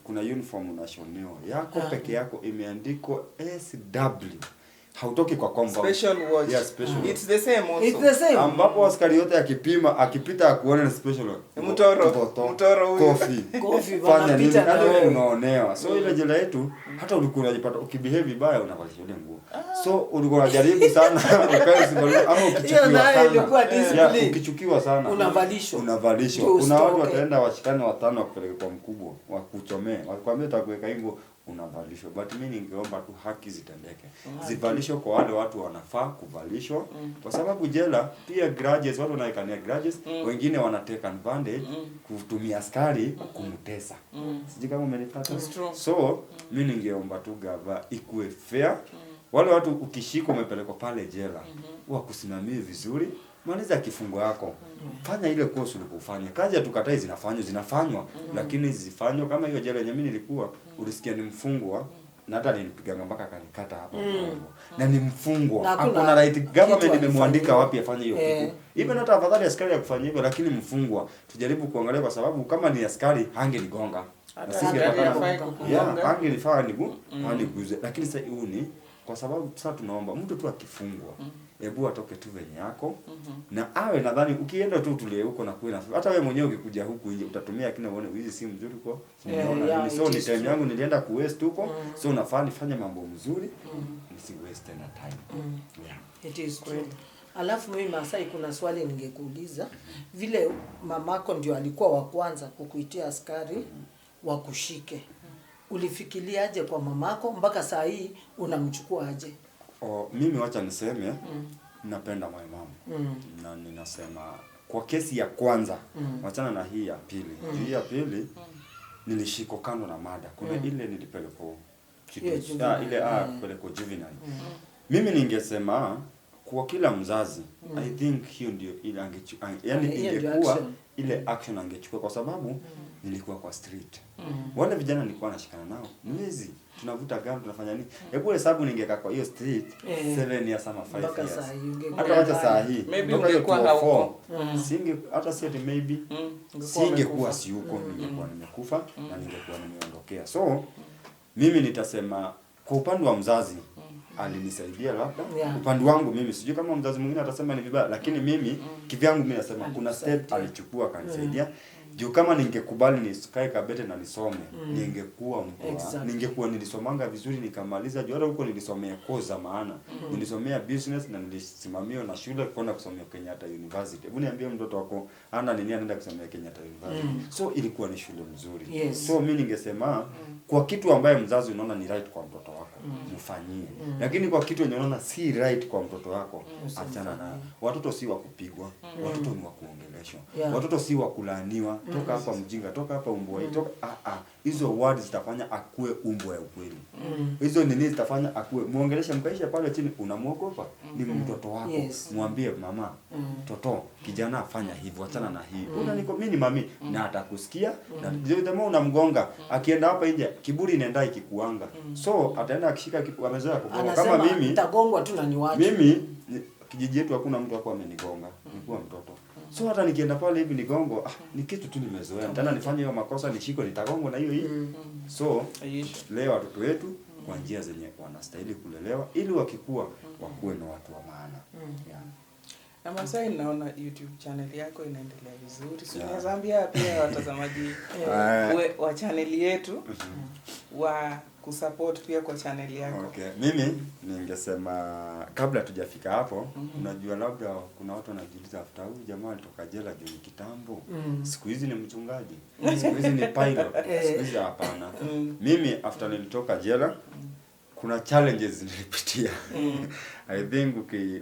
kuna uniform unashonewa. Yako peke yako imeandikwa SW. Hautoki kwa compound. Special watch. Yeah, special watch. It's the same also. It's the same. Ambapo askari yote akipita akuone na special watch. Mtoro huyu. Coffee. Coffee Fanya nini? wanapita na Hata wewe wewe. unaonewa. So ile jela yetu hata ulikuwa unajipata ukibehave vibaya unavalisha ile nguo. So ulikuwa unajaribu sana ukae usibali ama Hiyo ukichukiwa nayo ilikuwa sana. discipline. Yeah, ukichukiwa sana. Unavalishwa. Unavalishwa. Ndio Kuna watu usitoke. wataenda washikane 5 wakupeleke kwa mkubwa, wakuchomee. Wakwambia utakuweka hivyo unavalishwa. But mimi ningeomba tu haki zitendeke. Zivalishwe kwa wale watu wanafaa kuvalishwa. Kwa sababu jela pia grudges watu wanaikania grudges, wengine wanateka advantage kutumia askari kumtesa. Sijui kama umenipata. It's true. So mimi ningeomba tu gava ikue fair. Wale watu ukishika umepelekwa pale jela, wakusimamie vizuri. Maliza kifungo yako. Fanya ile course ulikofanya. Kazi ya tukatai zinafanywa, lakini zifanywe kama hiyo jela yenye mimi nilikuwa, ulisikia ni mfungwa na hata nilipiga mpaka akanikata hapa. Na ni mfungwa. Na hakuna Hakuna right government kitu imemwandika alifanya. wapi afanye hiyo kitu. Even hata afadhali askari ya kufanya hivyo lakini mfungwa. Tujaribu kuangalia kwa sababu kama ni askari hangenigonga. Hata Na askari singepata hafai kukugonga. angelifaa aniguze. Lakini sasa huu ni kwa sababu sasa tunaomba mtu tu akifungwa hebu atoke tu venye yako na awe nadhani ukienda tu tulie huko na kuina hata wewe mwenyewe ukikuja huku nje utatumia kina uone hizi si mzuri kwa unaona so ni time yangu nilienda ku waste huko so unafaa nifanye mambo mzuri nisi waste na time It is true. Alafu mimi Masai, kuna swali ningekuuliza. Vile mamako ndio alikuwa wa kwanza kukuitia askari wakushike. Ulifikiriaje kwa mamako mpaka saa hii unamchukua aje? Mimi wacha niseme napenda my mom. Na ninasema kwa kesi ya kwanza wachana na hii ya pili. Hii ya pili nilishikwa kando na mada. Kuna ile nilipelekwa kupelekwa juvenile. Mimi ningesema kwa kila mzazi I think hiyo ndio ile yani ingekuwa ile action angechukua kwa sababu nilikuwa kwa street. Wale vijana nilikuwa nashikana nao. Mwezi tunavuta gam tunafanya nini? Hebu hesabu ningekaa kwa hiyo street 7 years ama 5 years. Hata wacha saa hii. Maybe ungekuwa hauko. Singe hata si ati maybe singekuwa si huko ningekuwa nimekufa na ningekuwa nimeondokea. So mimi nitasema kwa upande wa mzazi alinisaidia labda upande wangu mimi sijui kama mzazi mwingine atasema ni vibaya lakini mimi kivyangu mimi nasema kuna step alichukua akanisaidia Juu kama ningekubali nisikae Kabete na nisome, ningekuwa mtu Exactly. ningekuwa nilisomanga vizuri nikamaliza. Juu hata huko nilisomea course za maana. Nilisomea business na nilisimamia na shule kwenda kusomea Kenyatta University. Hebu niambie mtoto wako ana nini anaenda kusomea Kenyatta University. So ilikuwa ni shule mzuri. Yes. So mimi ningesema kwa kitu ambaye mzazi unaona ni right kwa mtoto wako, mfanyie. Lakini kwa kitu yenye unaona si right kwa mtoto wako, achana nayo. Watoto si wa kupigwa, watoto ni wa kuongeleshwa. Yeah. Watoto si wa kulaaniwa, toka hapa mjinga, toka hapa umbwa, toka hizo words zitafanya akue umbwa ya ukweli. Hizo nini zitafanya akue, muongeleshe mkaisha pale chini unamuogopa, ni mtoto wako. Yes. Mwambie mama, toto, kijana afanya hivyo, achana na hii. Unaniko mimi ni mami na atakusikia na demo unamgonga, akienda hapa nje kiburi inaenda ikikuanga. So ataenda akishika amezoea kugonga. Kama mimi nitagongwa tu na niwache. Mimi kijiji yetu hakuna mtu wako amenigonga, nilikuwa mtoto. So hata nikienda pale hivi nigongo, ni kitu tu nimezoea. Tena nifanye hiyo makosa nishiko nitagongwa na hiyo hii. So leo watoto wetu kwa njia zenye wanastahili kulelewa ili wakikua wakuwe na watu wa maana. Yeah. Na Masai, naona YouTube channel yako inaendelea vizuri. So unaweza ambia pia watazamaji wa channel yetu wa kusupport pia kwa channel yako. Okay. Mimi ningesema kabla tujafika hapo, unajua labda kuna watu wanajiuliza after huyu jamaa alitoka jela juu kitambo. Siku hizi ni mchungaji. Siku hizi ni pilot. Siku hizi hapana. Mimi after nilitoka jela kuna challenges nilipitia. I think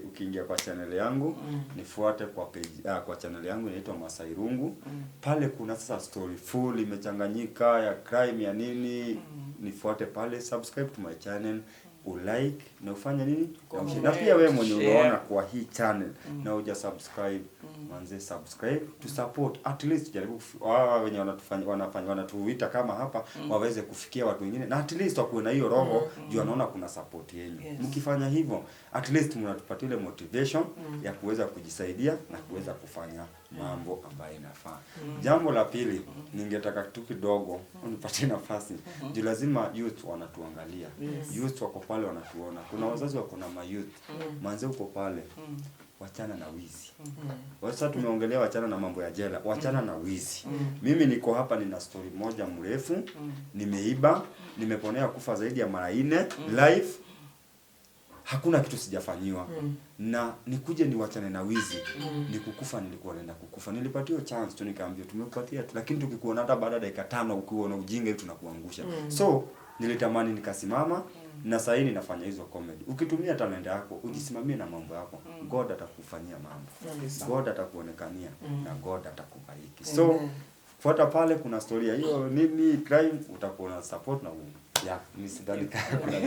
ukiingia kwa channel yangu, nifuate kwa page kwa channel yangu inaitwa Masai Rungu. Pale kuna sasa story full imechanganyika ya crime ya nini. Nifuate pale, subscribe to my channel, ulike na ufanye nini? Na pia wewe mwenye unaona kwa hii channel na uja subscribe, manze subscribe to support at least jaribu wao wenye wanatuita kama hapa waweze kufikia watu wengine na at least wakuwe na hiyo roho juu wanaona kuna support yenu. Mkifanya hivyo at least mnatupatia ile motivation ya kuweza kujisaidia na kuweza kufanya mambo ambayo inafaa. Jambo la pili, ningetaka tu kidogo unipatie nafasi. Juu lazima youth wanatuangalia. Youth wako pale wanatuona. Kuna wazazi wako na youth. Manze uko pale. Wachana na wizi. Sasa tumeongelea wachana na mambo ya jela, wachana na wizi. Mimi niko hapa nina story moja mrefu, nimeiba, nimeponea kufa zaidi ya mara 4 live. Hakuna kitu sijafanyiwa. Na nikuje niwachane na wizi. Nikukufa nilikuwa naenda kukufa. Nilipatiwa chance tu nikaambia tumekupatia tu, lakini tukikuona hata baada ya dakika 5 ukiwa na ujinga hivi tunakuangusha. So nilitamani nikasimama na sasa hivi nafanya hizo comedy. Ukitumia talent yako, ujisimamie na mambo yako, God atakufanyia mambo. God atakuonekania na God atakubariki. So fuata pale kuna story hiyo nini crime utakuwa na support na nisidhani kuna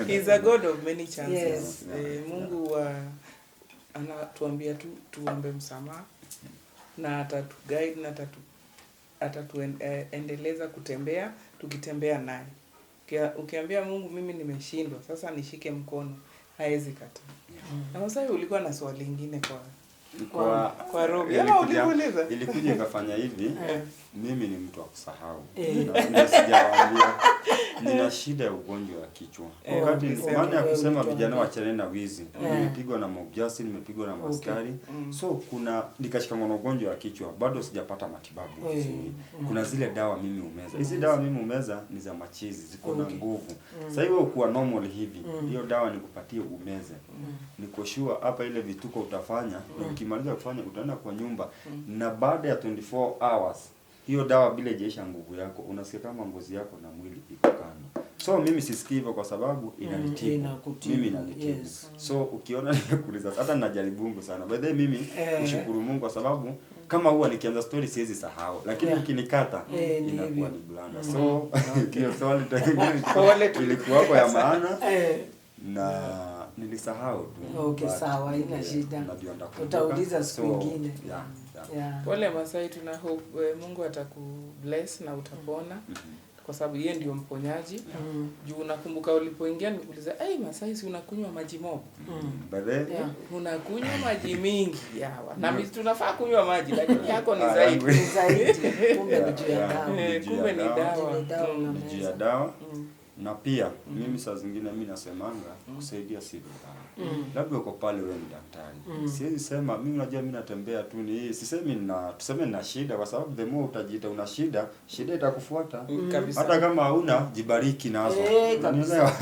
He's a God of many chances. Yes. Mungu anatuambia tu tuombe msamaha na atatuguide na atatuendeleza kutembea tukitembea naye. Ukiambia Mungu mimi nimeshindwa, sasa nishike mkono, haezi kata. Na Masai ulikuwa na swali lingine kwa Robi. Uliuliza. Ilikuja ikafanya hivi. Mimi ni mtu wa kusahau. Na sijawaambia nina shida ya ugonjwa wa kichwa. Wakati maana ya kusema vijana waachane na wizi. Nimepigwa na mob justice, nimepigwa na maskari. So kuna nikashikana na ugonjwa wa kichwa, bado sijapata matibabu. Kuna zile dawa mimi umeza. Hizi dawa mimi umeza ni za machizi, ziko na nguvu. Sasa hiyo ukiwa normal hivi, hiyo dawa nikupatie umeze. Niko sure hapa ile vituko utafanya, na ukimaliza kufanya utaenda kwa nyumba na baada ya 24 hours hiyo dawa bila jeisha nguvu yako, unasikia kama ngozi yako na mwili iko kando. So mimi sisikii hivyo kwa sababu inanitibu. Mimi inanitibu. Yes. So ukiona nimekuuliza hata najaribungu sana. By the way mimi ushukuru Mungu kwa sababu kama huwa nikianza story siwezi sahau, lakini ukinikata inakuwa ni blanda. So hiyo swali ilikuwa hapo ya maana na nilisahau tu. Okay, sawa, haina shida. Utauliza siku nyingine. Pole Masai, tuna hope Mungu atakubless na utapona. Kwa sababu yeye ndio mponyaji. Juu unakumbuka ulipoingia nikuuliza, Masai si unakunywa maji mob? Unakunywa maji mingi yawa. Na mimi tunafaa kunywa maji lakini yako ni zaidi. Kumbe ni juu ya dawa. Kumbe ni dawa. Juu ya dawa. Na pia mimi saa zingine mimi nasemanga kusaidia si vibaya. Labda uko pale wewe ni daktari. Siwezi sema mimi unajua mimi natembea tu ni hii. Sisemi tuseme nina shida kwa sababu the more utajiita una shida, shida itakufuata. Hata kama hauna jibariki nazo. Unanielewa?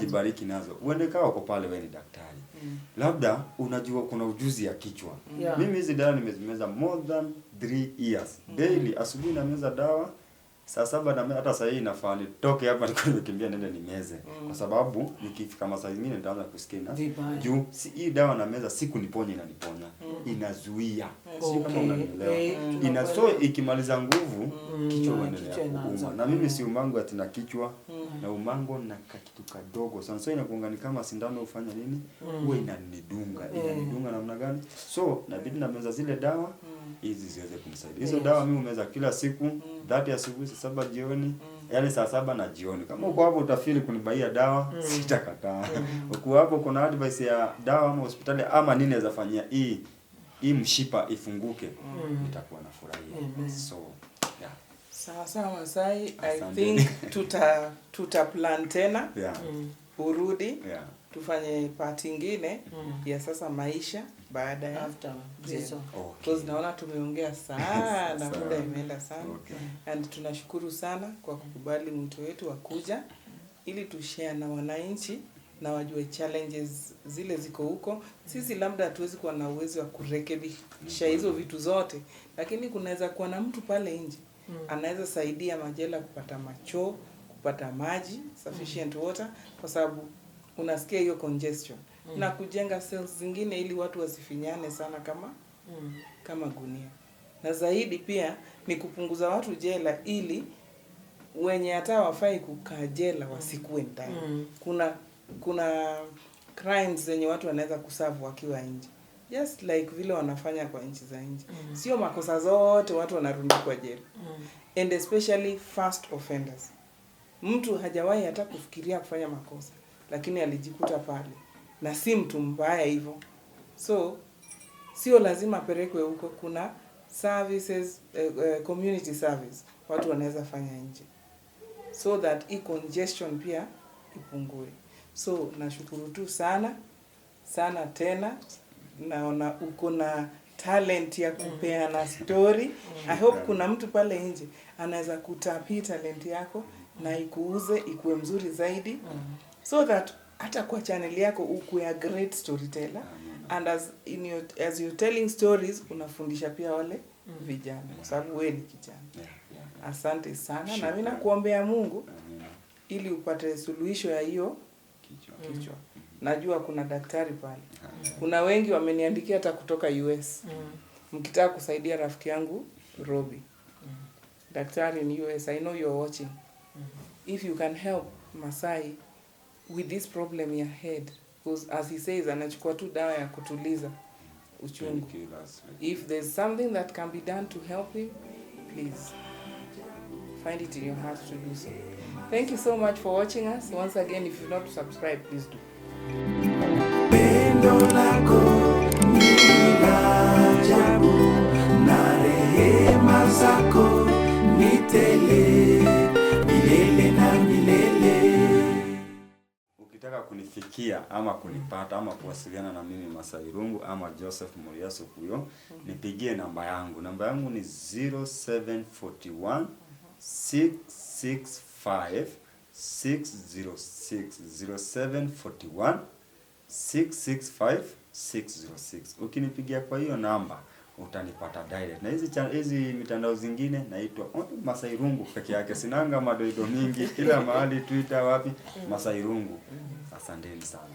Jibariki nazo. Uende kao uko pale wewe ni daktari. Labda unajua kuna ujuzi ya kichwa. Mimi hizi dawa nimezimeza more than 3 years. Daily asubuhi na meza dawa saa 7 na hata saa hii inafaa nitoke hapa nikimbia nende nimeze. Kwa sababu nikifika masaa nyingine nitaanza kusikia juu hii dawa na meza siku niponye inaniponya. Inazuia. Sio kama unanielewa. Ikimaliza nguvu kichwa huendelea kuuma. Na mimi si umango ati na kichwa na umango na kitu kadogo. Sasa inakuanga ni kama sindano ufanya nini? Huwa inanidunga namna gani? So inabidi na meza zile dawa hizi ziweze kunisaidia. Hizo dawa mimi umeza kila siku, 30 asubuhi, saa 7 jioni, yaani saa 7 na jioni. Kama uko hapo utafili kunibaia dawa, sitakataa. Uko hapo kuna advice ya dawa ama hospitali ama nini naweza fanyia hii mshipa ifunguke, nitakuwa nafurahia. So, yeah. Sawa Masai, I think tuta plan tena. Urudi. Tufanye part ingine ya sasa maisha baada ya after because naona tumeongea sana, muda imeenda sana. And tunashukuru sana kwa kukubali mwito wetu wa kuja ili tushare na wananchi na wajue challenges zile ziko huko. Sisi labda hatuwezi kuwa na uwezo wa kurekebisha hizo vitu zote, lakini kunaweza kuwa na mtu pale nje anaweza saidia majela kupata machoo, kupata maji, sufficient water, kwa sababu unasikia hiyo congestion na kujenga cells zingine ili watu wasifinyane sana kama gunia. Na zaidi pia ni kupunguza watu jela ili wenye hata wafai kukaa jela wasikue ndani. Kuna crimes zenye watu wanaweza kuserve wakiwa nje. Just like vile wanafanya kwa nchi za nje. Sio makosa zote watu wanarundikwa jela. And especially first offenders. Mtu hajawahi hata kufikiria kufanya makosa, lakini alijikuta pale. Na si mtu mbaya hivyo. So, sio lazima apelekwe huko. Kuna services, community service, watu wanaweza fanya nje. So that hii congestion pia ipungue. So, nashukuru tu sana tena. Naona uko na talent ya kupeana story. I hope kuna mtu pale nje anaweza kutapi talent yako na ikuuze ikuwe mzuri zaidi. So that hata kwa channel yako ukuwe a great storyteller. And as you're telling stories unafundisha pia wale vijana, kwa sababu wewe ni kijana. Asante sana. Na mimi nakuombea Mungu ili upate suluhisho ya hiyo kichwa. Najua kuna daktari pale. Kuna wengi wameniandikia hata kutoka US. Mkitaka kusaidia rafiki yangu Robi. Daktari in US, I know you're watching. If you can help Masai with this problem ya head, because as he says anachukua tu dawa ya kutuliza uchungu. If there's something that can be done to help him, please find it in your heart to do so. Thank you so much for watching us. Once again, if you've not subscribed, please do. Pendo lako ni la ajabu na rehema zako ni tele milele na milele. Ukitaka kunifikia ama kunipata ama kuwasiliana na mimi Masai Rungu ama Joseph Muriaso Kuyo, nipigie namba yangu. Namba yangu ni 0741 665 606 0741 665 606. Ukinipigia kwa hiyo namba utanipata direct. Na hizi mitandao zingine naitwa Masai Rungu peke yake. Sinanga madoido mingi kila mahali, Twitter wapi, Masai Rungu. Asanteni sana.